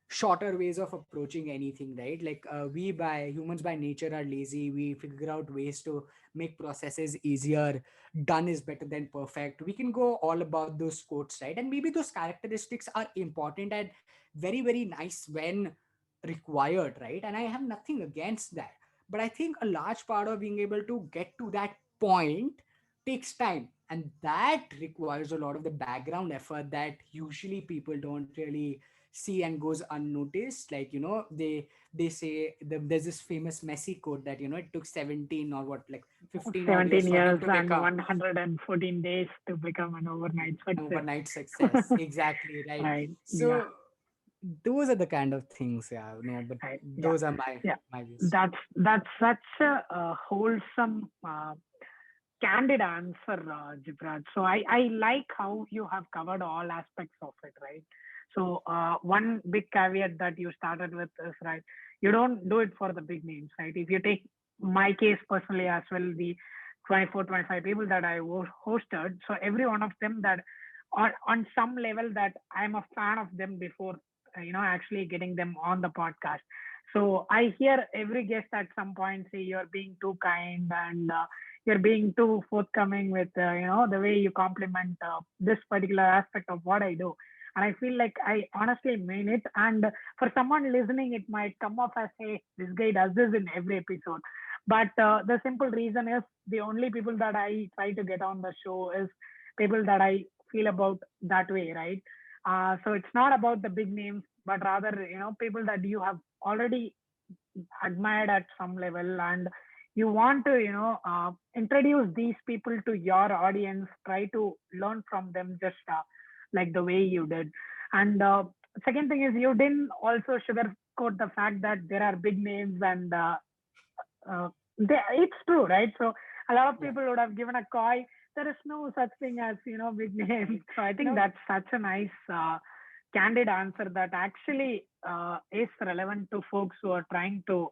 shorter ways of approaching anything, right? Like we by humans by nature are lazy. We figure out ways to make processes easier. Done is better than perfect. We can go all about those quotes, right? And maybe those characteristics are important and very very nice when required, right? And I have nothing against that. But I think a large part of being able to get to that point takes time, and that requires a lot of the background effort that usually people don't really see and goes unnoticed. Like, they say there's this famous Messi quote that, it took 17 or what, like 15 odd 17 years for him years to and become 114 days to become an overnight success. overnight success. Exactly, right? Right. Yeah. So those are the kind of things, yeah, no, but Right. Yeah. those are my Yeah. my views. That's such a wholesome, candid answer, Jivraj. So I like how you have covered all aspects of it, right? So one big caveat that you started with is, right, you don't do it for the big names, right? If you take my case personally as well, the 24, 25 people that I hosted, so every one of them that on some level that I'm a fan of them before, actually getting them on the podcast. So I hear every guest at some point say you're being too kind, and you're being too forthcoming with the way you compliment this particular aspect of what I do. And I feel like I honestly mean it. And for someone listening, it might come off as, hey, this guy does this in every episode. But the simple reason is the only people that I try to get on the show is people that I feel about that way, right? So it's not about the big names, but rather, people that you have already admired at some level, and you want to introduce these people to your audience, try to learn from them, just like the way you did. And second thing is, you didn't also sugarcoat the fact that there are big names, and it's true, right? So a lot of Yeah. people would have given a call. There is no such thing as big names. So I think No. that's such a nice candid answer that actually is relevant to folks who are trying to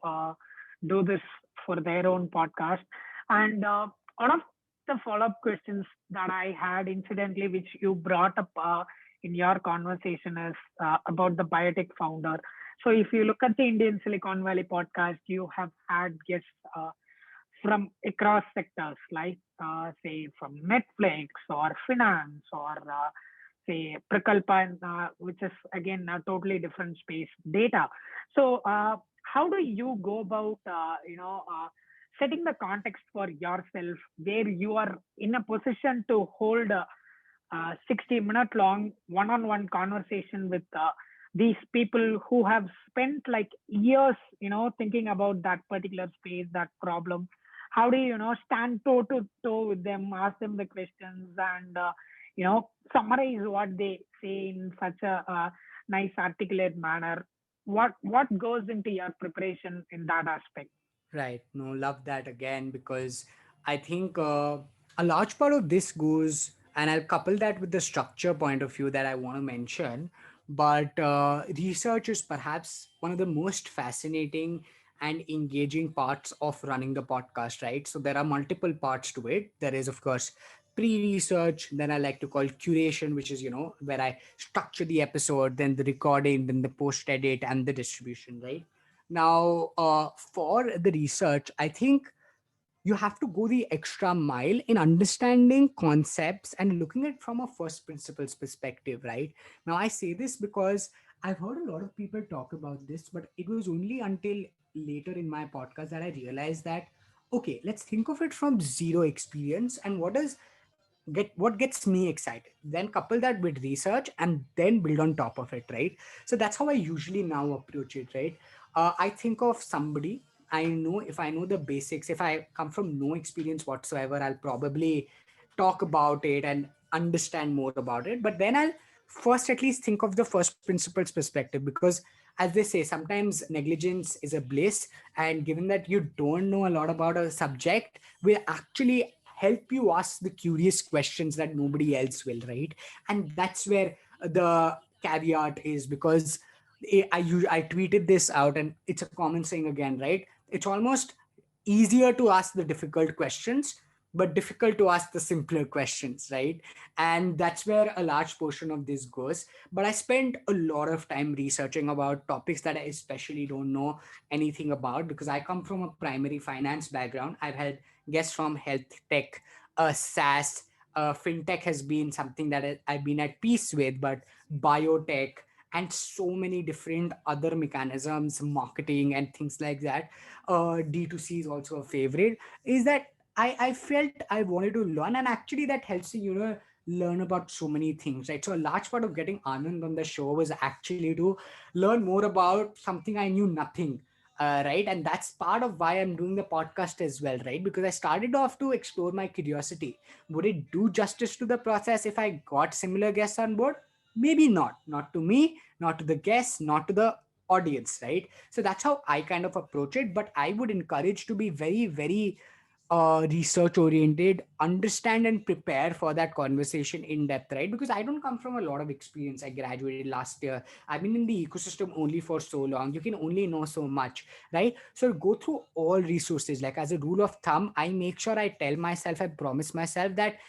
do this for their own podcast. And one of the follow-up questions that I had incidentally, which you brought up in your conversation, is about the biotech founder. So if you look at the Indian Silicon Valley podcast, you have had guests from across sectors, like say from Netflix or finance, or say Prakalpa, which is again a totally different space, data. So how do you go about setting the context for yourself, where you are in a position to hold a 60-minute long one-on-one conversation with these people who have spent like years thinking about that particular space, that problem? How do you, stand toe to toe with them, ask them the questions, and summarize what they say in such a nice articulate manner? What goes into your preparation in that aspect? Right. No, love that again, because I think a large part of this goes, and I'll couple that with the structure point of view that I want to mention. But research is perhaps one of the most fascinating and engaging parts of running the podcast, right? So there are multiple parts to it. There is, of course, pre-research, then I like to call curation, which is, where I structure the episode, then the recording, then the post edit and the distribution, right? Now, for the research, I think you have to go the extra mile in understanding concepts and looking at from a first principles perspective, right? Now, I say this because I've heard a lot of people talk about this, but it was only until later in my podcast that I realized that, okay, let's think of it from zero experience, and what does what gets me excited, then couple that with research and then build on top of it, right? So that's how I usually now approach it, right? I think of somebody, I know, if I know the basics, if I come from no experience whatsoever, I'll probably talk about it and understand more about it, but then I'll first at least think of the first principles perspective, because as they say, sometimes negligence is a bliss, and given that you don't know a lot about a subject, will actually help you ask the curious questions that nobody else will, right? And that's where the caveat is, because I tweeted this out, and it's a common saying again, right? It's almost easier to ask the difficult questions, but difficult to ask the simpler questions, right? And that's where a large portion of this goes. But I spent a lot of time researching about topics that I especially don't know anything about, because I come from a primary finance background. I've had guests from health tech, SaaS, fintech has been something that I've been at peace with, but biotech and so many different other mechanisms, marketing and things like that. D2C is also a favorite. Is that I felt I wanted to learn, and actually that helps you, learn about so many things, right? So a large part of getting Anand on the show was actually to learn more about something I knew nothing, right? And that's part of why I'm doing the podcast as well, right? Because I started off to explore my curiosity. Would it do justice to the process if I got similar guests on board? Maybe not. Not to me, not to the guests, not to the audience, right? So that's how I kind of approach it. But I would encourage to be very, very research oriented, understand and prepare for that conversation in depth, right? Because I don't come from a lot of experience. I graduated last year. I've been in the ecosystem only for so long. You can only know so much, right? So go through all resources. Like as a rule of thumb, I make sure I tell myself, I promise myself that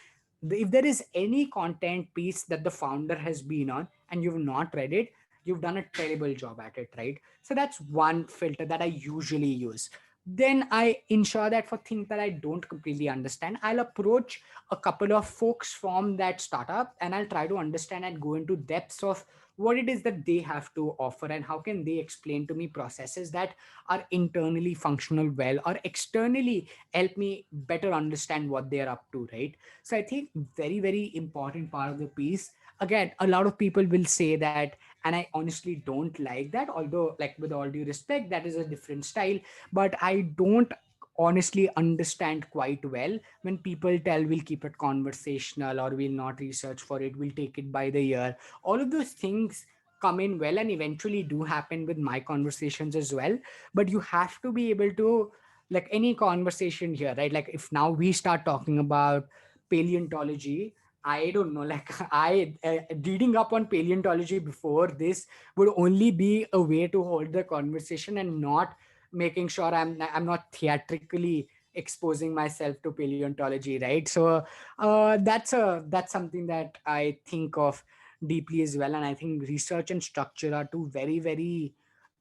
if there is any content piece that the founder has been on and you've not read it, you've done a terrible job at it, right? So that's one filter that I usually use. Then I ensure that for things that I don't completely understand, I'll approach a couple of folks from that startup and I'll try to understand and go into depths of what it is that they have to offer and how can they explain to me processes that are internally functional well or externally help me better understand what they're up to, right? So I think very, very important part of the piece. Again, a lot of people will say that, and I honestly don't like that. Although, like with all due respect, that is a different style. But I don't honestly understand quite well when people tell we'll keep it conversational or we'll not research for it, we'll take it by the year. All of those things come in well and eventually do happen with my conversations as well. But you have to be able to, like any conversation here, right? Like if now we start talking about paleontology, I don't know, like I reading up on paleontology before this would only be a way to hold the conversation and not making sure I'm not theatrically exposing myself to paleontology, right? So that's something that I think of deeply as well. And I think research and structure are two very, very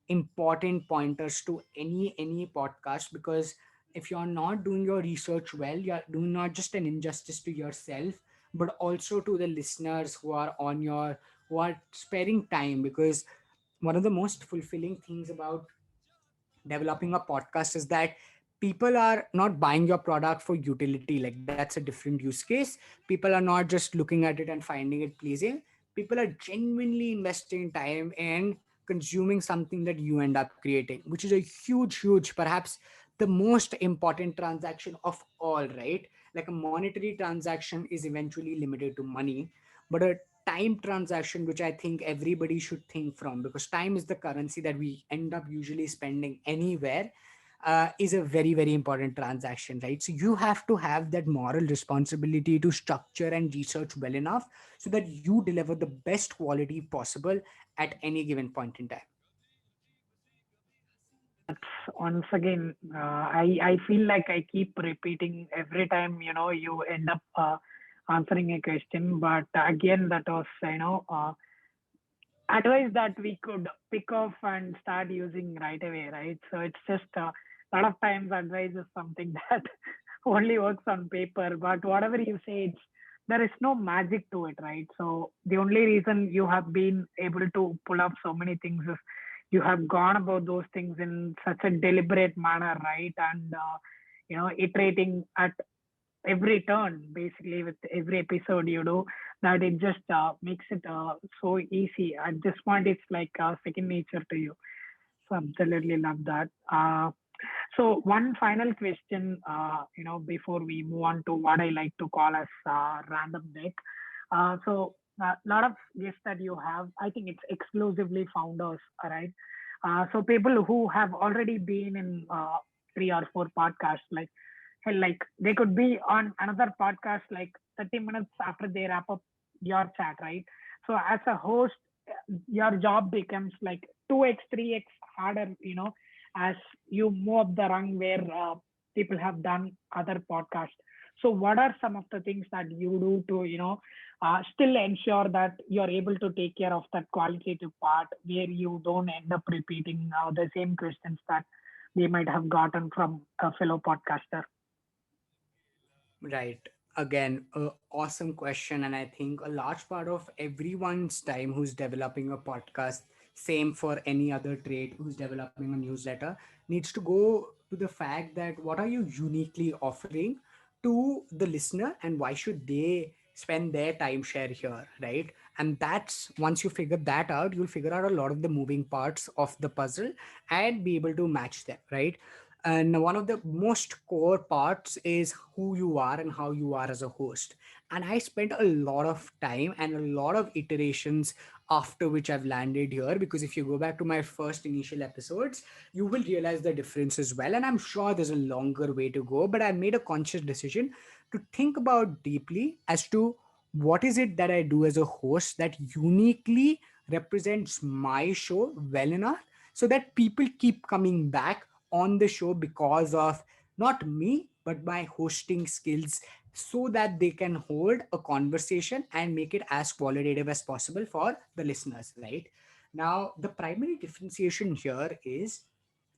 important pointers to any podcast, because if you're not doing your research well, you're doing not just an injustice to yourself but also to the listeners who are on your, who are sparing time. Because one of the most fulfilling things about developing a podcast is that people are not buying your product for utility. Like that's a different use case. People are not just looking at it and finding it pleasing. People are genuinely investing time in consuming something that you end up creating, which is a huge, perhaps the most important transaction of all, right? Like a monetary transaction is eventually limited to money, but a time transaction, which I think everybody should think from, because time is the currency that we end up usually spending anywhere, is a very, very important transaction, right? So you have to have that moral responsibility to structure and research well enough so that you deliver the best quality possible at any given point in time. That's once again, I feel like I keep repeating every time, you end up answering a question. But again, that was, advice that we could pick off and start using right away, right? So it's just a lot of times advice is something that only works on paper, but whatever you say, there is no magic to it, right? So the only reason you have been able to pull up so many things is you have gone about those things in such a deliberate manner, right? And iterating at every turn, basically with every episode you do, that it just makes it so easy. At this point, it's like second nature to you. So absolutely love that. So one final question, before we move on to what I like to call as random deck. So a lot of guests that you have, I think it's exclusively founders, all right? So people who have already been in 3 or 4 podcasts, like hell, like they could be on another podcast like 30 minutes after they wrap up your chat, right? So as a host, your job becomes like 2x, 3x harder, as you move up the rung where people have done other podcasts. So what are some of the things that you do to, still ensure that you're able to take care of that qualitative part where you don't end up repeating the same questions that they might have gotten from a fellow podcaster? Right. Again, a awesome question, and I think a large part of everyone's time who's developing a podcast, same for any other trade who's developing a newsletter, needs to go to the fact that what are you uniquely offering to the listener, and why should they spend their time share here, right? And that's once you figure that out, you'll figure out a lot of the moving parts of the puzzle and be able to match them, right? And one of the most core parts is who you are and how you are as a host. And I spent a lot of time and a lot of iterations after which I've landed here, because if you go back to my first initial episodes, you will realize the difference as well. And I'm sure there's a longer way to go, but I made a conscious decision to think about deeply as to what is it that I do as a host that uniquely represents my show well enough so that people keep coming back on the show because of not me, but my hosting skills, so that they can hold a conversation and make it as qualitative as possible for the listeners, right? Now, the primary differentiation here is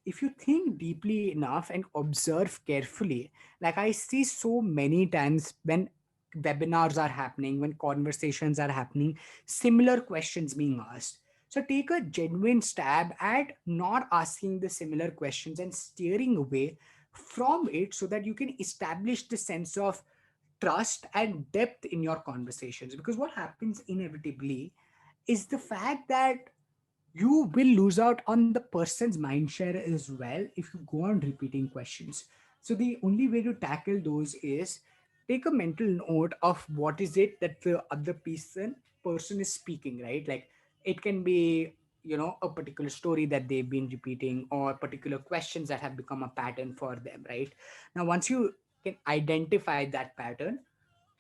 if you think deeply enough and observe carefully, like I see so many times when webinars are happening, when conversations are happening, similar questions being asked. So take a genuine stab at not asking the similar questions and steering away from it so that you can establish the sense of trust and depth in your conversations. Because what happens inevitably is the fact that you will lose out on the person's mind share as well if you go on repeating questions. So the only way to tackle those is take a mental note of what is it that the other person is speaking, right? Like it can be, a particular story that they've been repeating or particular questions that have become a pattern for them, right? Now once you can identify that pattern,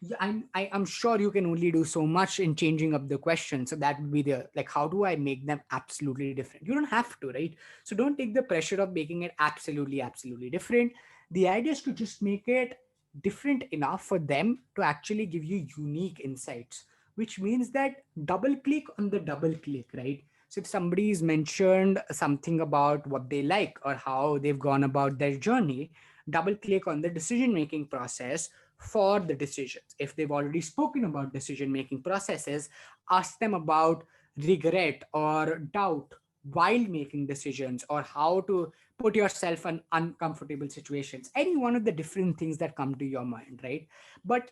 yeah, I'm sure you can only do so much in changing up the question. So that would be the, like, how do I make them absolutely different? You don't have to, right? So don't take the pressure of making it absolutely different. The idea is to just make it different enough for them to actually give you unique insights, which means that double click on the double click, right? So if somebody's mentioned something about what they like or how they've gone about their journey, double click on the decision making process for the decisions. If they've already spoken about decision making processes, ask them about regret or doubt while making decisions, or how to put yourself in uncomfortable situations. Any one of the different things that come to your mind, right? But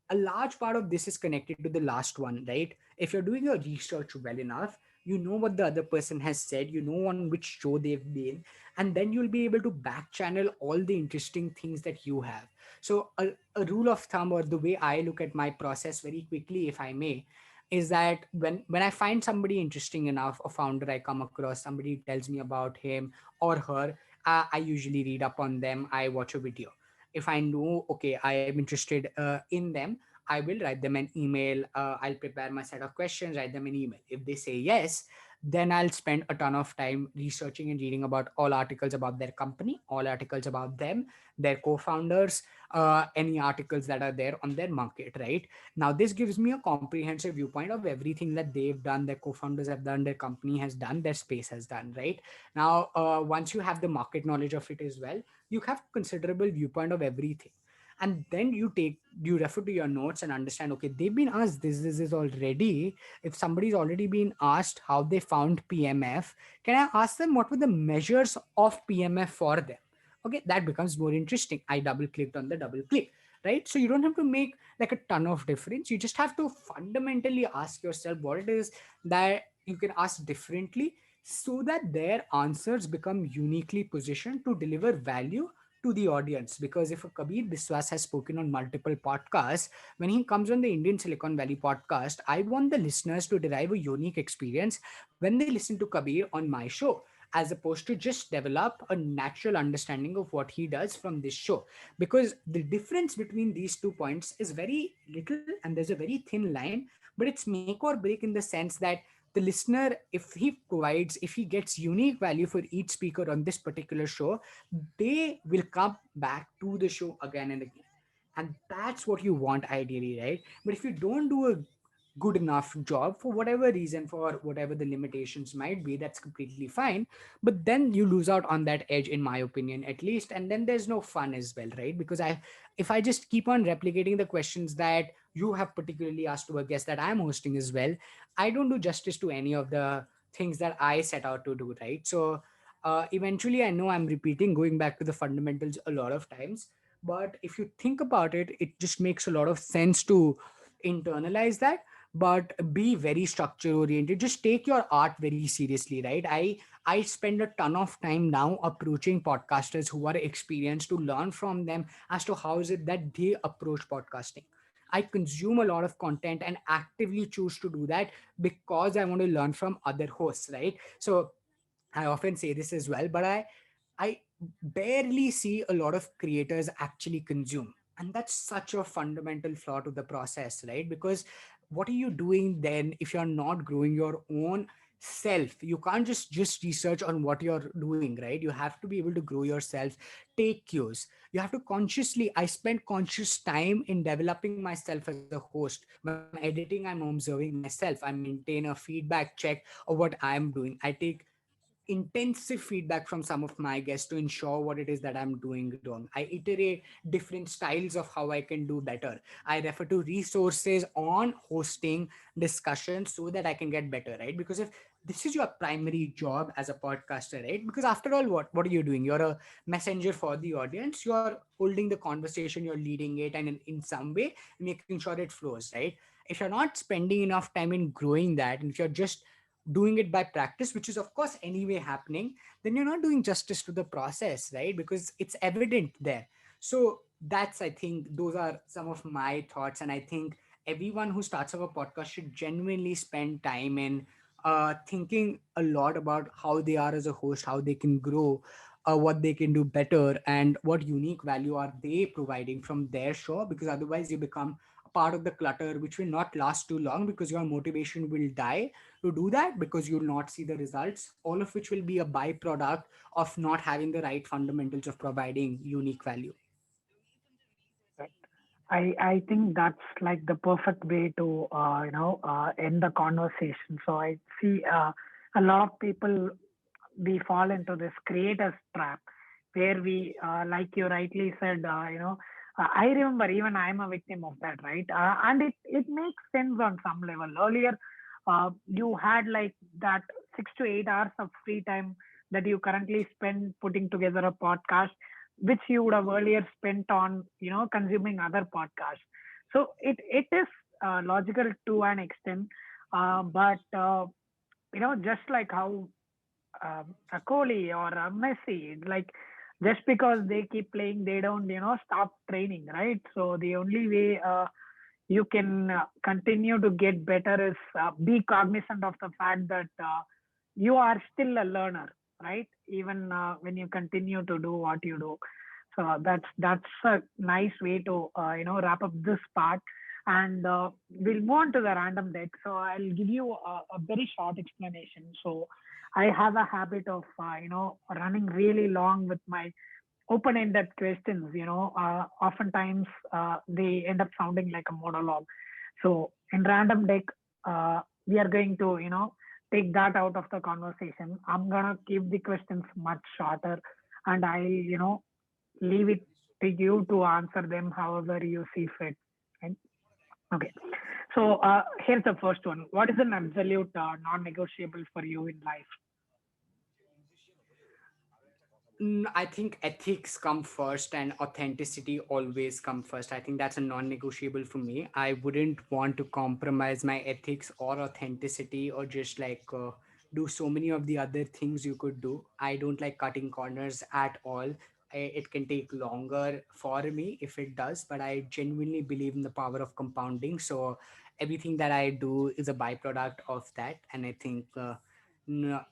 a large part of this is connected to the last one, right? If you're doing your research well enough, you know what the other person has said, you know on which show they've been, and then you'll be able to back channel all the interesting things that you have. So a rule of thumb, or the way I look at my process very quickly, if I may, is that when I find somebody interesting enough, a founder I come across, somebody tells me about him or her, I usually read up on them, I watch a video. If I know, okay, I am interested in them, I will write them an email. I'll prepare my set of questions, write them an email. If they say yes, then I'll spend a ton of time researching and reading about all articles about their company, all articles about them, their co-founders, any articles that are there on their market, right? Now, this gives me a comprehensive viewpoint of everything that they've done, their co-founders have done, their company has done, their space has done, right? Now, once you have the market knowledge of it as well, you have considerable viewpoint of everything. And then you refer to your notes and understand, okay, they've been asked this is already. If somebody's already been asked how they found PMF, can I ask them what were the measures of PMF for them? Okay, that becomes more interesting. I double clicked on the double click. right? So you don't have to make like a ton of difference. You just have to fundamentally ask yourself what it is that you can ask differently, so that their answers become uniquely positioned to deliver value to the audience. Because if a Kabir Biswas has spoken on multiple podcasts, when he comes on the Indian Silicon Valley podcast, I want the listeners to derive a unique experience when they listen to Kabir on my show, as opposed to just develop a natural understanding of what he does from this show. Because the difference between these 2 points is very little, and there's a very thin line, but it's make or break in the sense that the listener, if he gets unique value for each speaker on this particular show, they will come back to the show again and again. And that's what you want ideally, right? But if you don't do a good enough job for whatever reason, for whatever the limitations might be, that's completely fine. But then you lose out on that edge, in my opinion, at least. And then there's no fun as well, right? Because if I just keep on replicating the questions that you have particularly asked to a guest that I'm hosting as well, I don't do justice to any of the things that I set out to do, right? So eventually, I know I'm repeating, going back to the fundamentals a lot of times. But if you think about it, it just makes a lot of sense to internalize that. But be very structure oriented. Just take your art very seriously, right? I spend a ton of time now approaching podcasters who are experienced, to learn from them as to how is it that they approach podcasting. I consume a lot of content and actively choose to do that because I want to learn from other hosts, right? So I often say this as well, but I barely see a lot of creators actually consume. And that's such a fundamental flaw to the process, right? Because what are you doing then if you're not growing your own self? You can't just research on what you're doing, right? You have to be able to grow yourself, take cues. You have to consciously, I spend conscious time in developing myself as a host. When I'm editing, I'm observing myself. I maintain a feedback check of what I'm doing. I take intensive feedback from some of my guests to ensure what it is that I'm doing wrong. I iterate different styles of how I can do better. I refer to resources on hosting discussions so that I can get better, right? Because if this is your primary job as a podcaster, right? Because after all, what are you doing? You're a messenger for the audience. You're holding the conversation, you're leading it, and in some way making sure it flows, right? If you're not spending enough time in growing that, and if you're just doing it by practice, which is of course anyway happening, then you're not doing justice to the process, right? Because it's evident there. So that's, I think, those are some of my thoughts. And I think everyone who starts up a podcast should genuinely spend time in thinking a lot about how they are as a host, how they can grow, what they can do better, and what unique value are they providing from their show. Because otherwise you become a part of the clutter, which will not last too long, because your motivation will die to do that, because you'll not see the results, all of which will be a byproduct of not having the right fundamentals of providing unique value. Right. I think that's like the perfect way to end the conversation. So I see a lot of people, we fall into this creators trap where we like you rightly said, I remember even I'm a victim of that, right? And it makes sense on some level. Earlier you had like that 6 to 8 hours of free time that you currently spend putting together a podcast, which you would have earlier spent on consuming other podcasts. So it is logical to an extent, but just like how a Kohli or a Messi, like just because they keep playing, they don't stop training, right? So the only way you can continue to get better is be cognizant of the fact that you are still a learner, right? Even when you continue to do what you do. So that's a nice way to wrap up this part, and we'll move on to the random deck. So I'll give you a very short explanation. So I have a habit of running really long with my open-ended questions. Oftentimes they end up sounding like a monologue. So in random deck, we are going to take that out of the conversation. I'm gonna keep the questions much shorter, and I'll leave it to you to answer them however you see fit. Right? Okay. So here's the first one. What is an absolute non-negotiable for you in life? I think ethics come first and authenticity always come first. I think that's a non-negotiable for me. I wouldn't want to compromise my ethics or authenticity or just like do so many of the other things you could do. I don't like cutting corners at all. It can take longer for me if it does, but I genuinely believe in the power of compounding. So everything that I do is a byproduct of that, and I think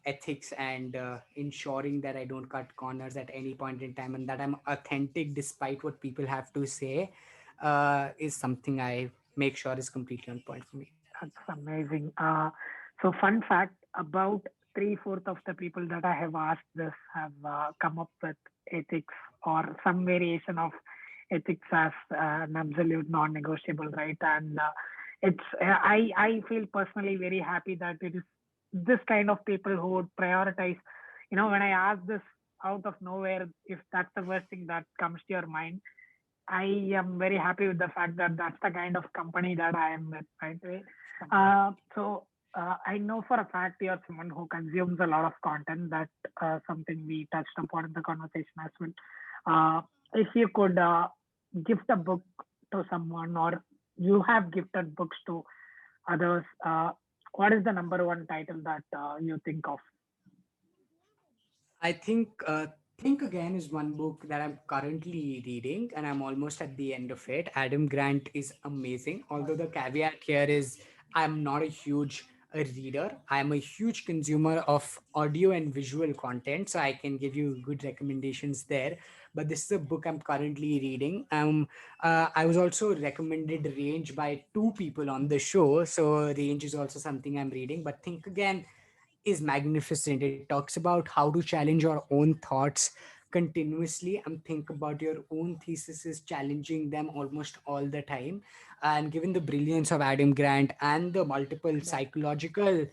ethics and ensuring that I don't cut corners at any point in time and that I'm authentic despite what people have to say is something I make sure is completely on point for me. That's amazing. So, fun fact about three-fourth of the people that I have asked this have come up with ethics or some variation of ethics as an absolute non-negotiable, right? And I feel personally very happy that it is this kind of people who would prioritize. When I ask this out of nowhere, if that's the first thing that comes to your mind, I am very happy with the fact that that's the kind of company that I am with, right? I know for a fact you're someone who consumes a lot of content. That something we touched upon in the conversation as well. If you could gift a book to someone, or you have gifted books to others, what is the number one title that you think of? I think Again is one book that I'm currently reading and I'm almost at the end of it. Adam Grant is amazing. Although the caveat here is I'm not a huge reader. I'm a huge consumer of audio and visual content, so I can give you good recommendations there. But this is a book I'm currently reading. I was also recommended Range by two people on the show, so Range is also something I'm reading. But Think Again is magnificent. It talks about how to challenge your own thoughts continuously and think about your own theses, challenging them almost all the time. And given the brilliance of Adam Grant and the multiple Yeah. psychological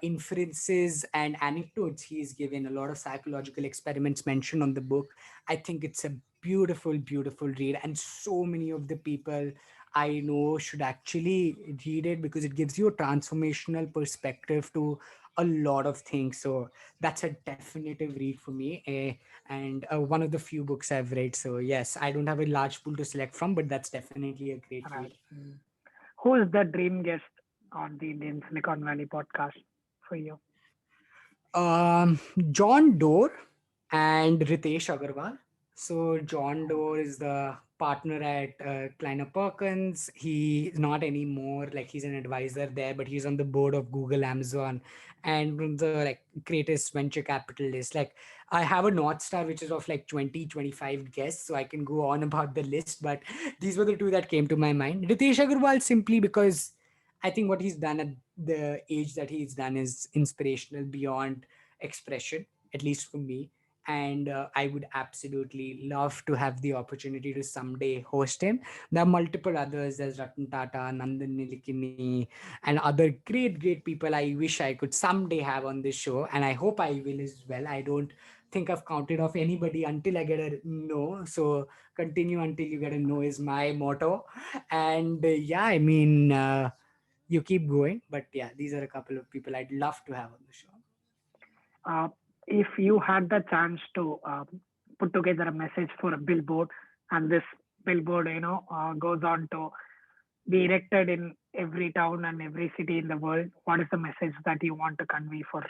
inferences and anecdotes he's given, a lot of psychological experiments mentioned on the book, I think it's a beautiful, beautiful read. And so many of the people I know should actually read it because it gives you a transformational perspective to a lot of things. So that's a definitive read for me, and one of the few books I've read. So yes, I don't have a large pool to select from, but that's definitely a great read. Right. Who is the dream guest on the Indian Silicon Valley podcast for you? John Doerr and Ritesh Agarwal. So John Doerr is the partner at Kleiner Perkins. He is not anymore, like he's an advisor there, but he's on the board of Google, Amazon, and one of the like greatest venture capitalists. Like I have a North Star which is of like 20-25 guests, so I can go on about the list, but these were the two that came to my mind. Ritesh Agarwal simply because I think what he's done at the age that he's done is inspirational beyond expression, at least for me. And I would absolutely love to have the opportunity to someday host him. There are multiple others. There's Ratan Tata, Nandan Nilikini, and other great, great people I wish I could someday have on this show. And I hope I will as well. I don't think I've counted off anybody until I get a no. So continue until you get a no is my motto. And yeah, I mean, you keep going. But yeah, these are a couple of people I'd love to have on the show. Uh, if you had the chance to put together a message for a billboard, and this billboard, goes on to be erected in every town and every city in the world, what is the message that you want to convey for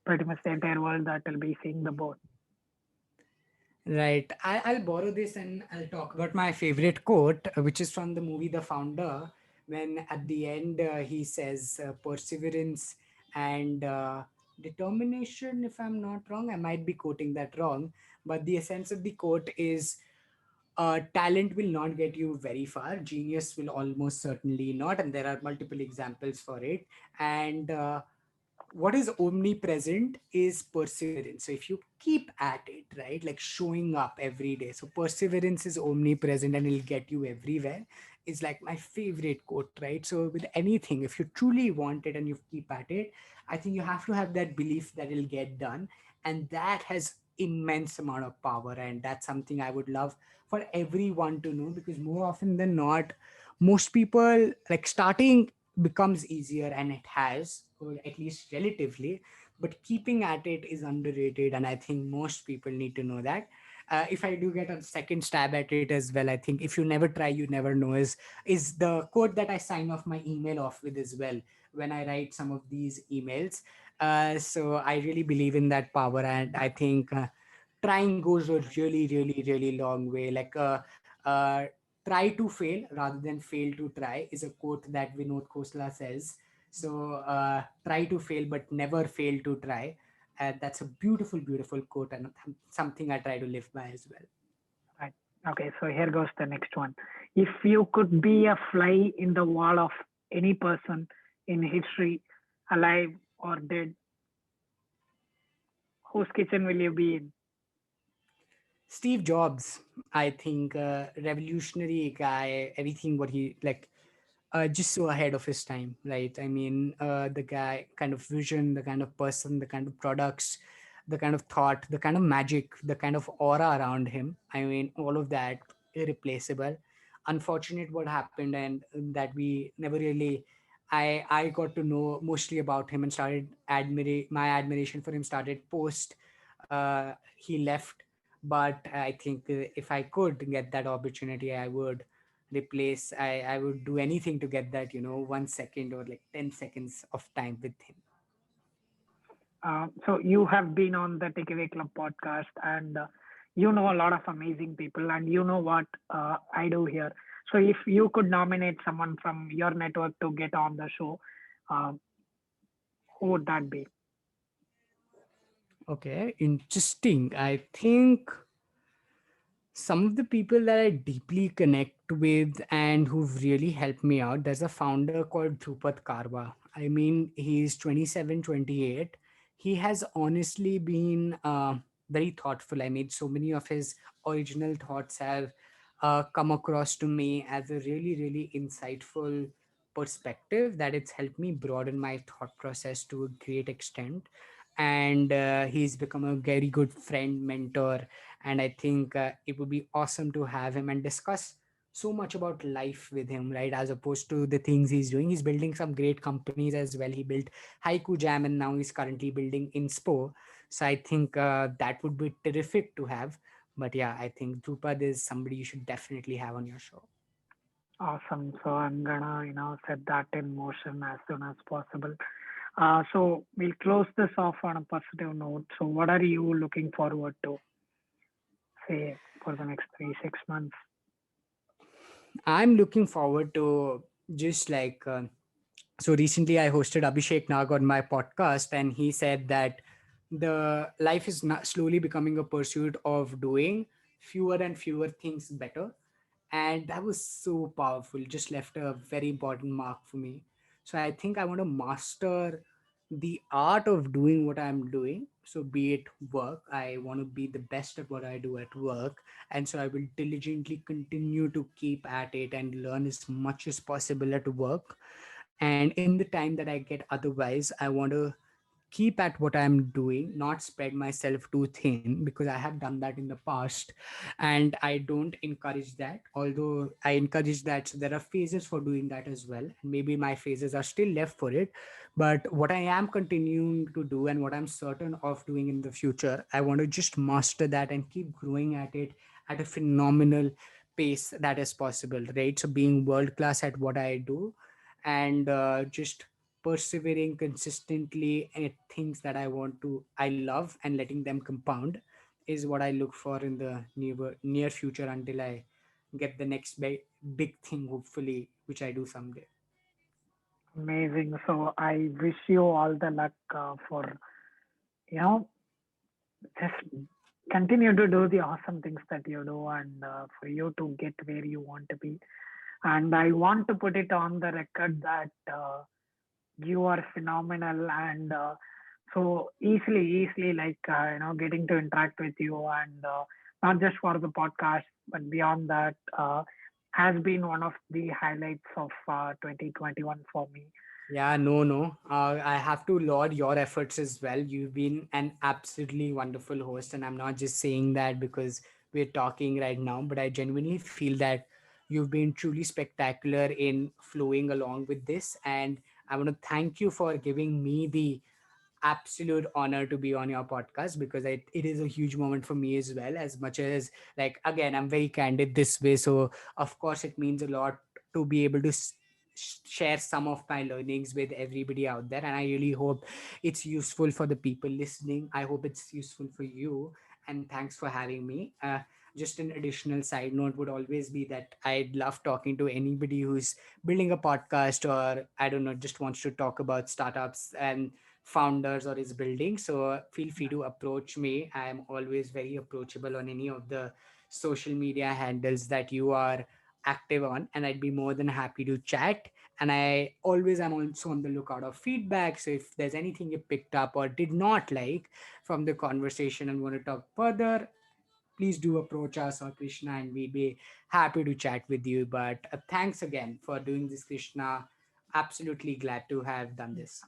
pretty much the entire world that will be seeing the board? Right. I'll borrow this and I'll talk about my favorite quote, which is from the movie The Founder, when at the end he says perseverance and determination, if I'm not wrong. I might be quoting that wrong, but the essence of the quote is talent will not get you very far. Genius will almost certainly not. And there are multiple examples for it. And what is omnipresent is perseverance. So if you keep at it, right, like showing up every day, so perseverance is omnipresent and it'll get you everywhere, is like my favorite quote, right? So with anything, if you truly want it and you keep at it, I think you have to have that belief that it'll get done, and that has immense amount of power. And that's something I would love for everyone to know, because more often than not, most people like starting becomes easier, and it has, or at least relatively, but keeping at it is underrated, and I think most people need to know that. If I do get a second stab at it as well, I think if you never try, you never know is the quote that I sign off my email off with as well when I write some of these emails. So I really believe in that power, and I think trying goes a really, really, really long way. Try to fail rather than fail to try is a quote that Vinod Khosla says. So try to fail, but never fail to try. That's a beautiful, beautiful quote, and something I try to live by as well. Right. Okay, so here goes the next one. If you could be a fly in the wall of any person in history, alive or dead, whose kitchen will you be in? Steve Jobs, I think, revolutionary guy, everything what he like, just so ahead of his time, right? I mean, the guy, kind of vision, the kind of person, the kind of products, the kind of thought, the kind of magic, the kind of aura around him. I mean, all of that irreplaceable. Unfortunate what happened, and that we never really. I got to know mostly about him and started my admiration for him started post he left. But I think if I could get that opportunity, I would replace. I would do anything to get that 1 second or like 10 seconds of time with him. So you have been on the Takeaway Club podcast, and you know a lot of amazing people, and you know what I do here. So if you could nominate someone from your network to get on the show, uh, who would that be? Okay, interesting. I think some of the people that I deeply connect with and who've really helped me out, there's a founder called Dhrupat Karwa. I mean, he's 27, 28. He has honestly been very thoughtful. I made so many of his original thoughts have come across to me as a really, really insightful perspective that it's helped me broaden my thought process to a great extent. And he's become a very good friend, mentor, and I think it would be awesome to have him and discuss so much about life with him, right? As opposed to the things he's doing. He's building some great companies as well. He built Haiku Jam, and now he's currently building Inspo. So I think that would be terrific to have. But yeah, I think Drupad is somebody you should definitely have on your show. Awesome. So I'm gonna, set that in motion as soon as possible. So we'll close this off on a positive note. So what are you looking forward to, say, for the next 3, 6 months? I'm looking forward to just like so recently I hosted Abhishek Nag on my podcast, and he said that the life is not slowly becoming a pursuit of doing fewer and fewer things better, and that was so powerful, just left a very important mark for me. So I think I want to master the art of doing what I'm doing. So be it work, I want to be the best at what I do at work, and so I will diligently continue to keep at it and learn as much as possible at work. And in the time that I get otherwise, I want to keep at what I'm doing, not spread myself too thin, because I have done that in the past and I don't encourage that. Although I encourage that, so there are phases for doing that as well. And maybe my phases are still left for it. But what I am continuing to do and what I'm certain of doing in the future, I want to just master that and keep growing at it at a phenomenal pace that is possible, right? So being world class at what I do, and just persevering consistently at things that I love, and letting them compound is what I look for in the near future, until I get the next big thing, hopefully, which I do someday. Amazing. So I wish you all the luck for, you know, just continue to do the awesome things that you do, and for you to get where you want to be. And I want to put it on the record that you are phenomenal, and so easily like, getting to interact with you, and not just for the podcast, but beyond that, has been one of the highlights of 2021 for me. Yeah, no, no. I have to laud your efforts as well. You've been an absolutely wonderful host, and I'm not just saying that because we're talking right now, but I genuinely feel that you've been truly spectacular in flowing along with this. And I want to thank you for giving me the absolute honor to be on your podcast because it is a huge moment for me as well. As much as, like, again, I'm very candid this way, so of course it means a lot to be able to share some of my learnings with everybody out there, and I really hope it's useful for the people listening. I hope it's useful for you, and thanks for having me. Just an additional side note would always be that I'd love talking to anybody who's building a podcast, or I don't know, just wants to talk about startups and founders or is building. So feel free to approach me. I'm always very approachable on any of the social media handles that you are active on, and I'd be more than happy to chat. And I always am also on the lookout of feedback. So if there's anything you picked up or did not like from the conversation and want to talk further, please do approach us or Krishna, and we'd be happy to chat with you. But thanks again for doing this, Krishna. Absolutely glad to have done this.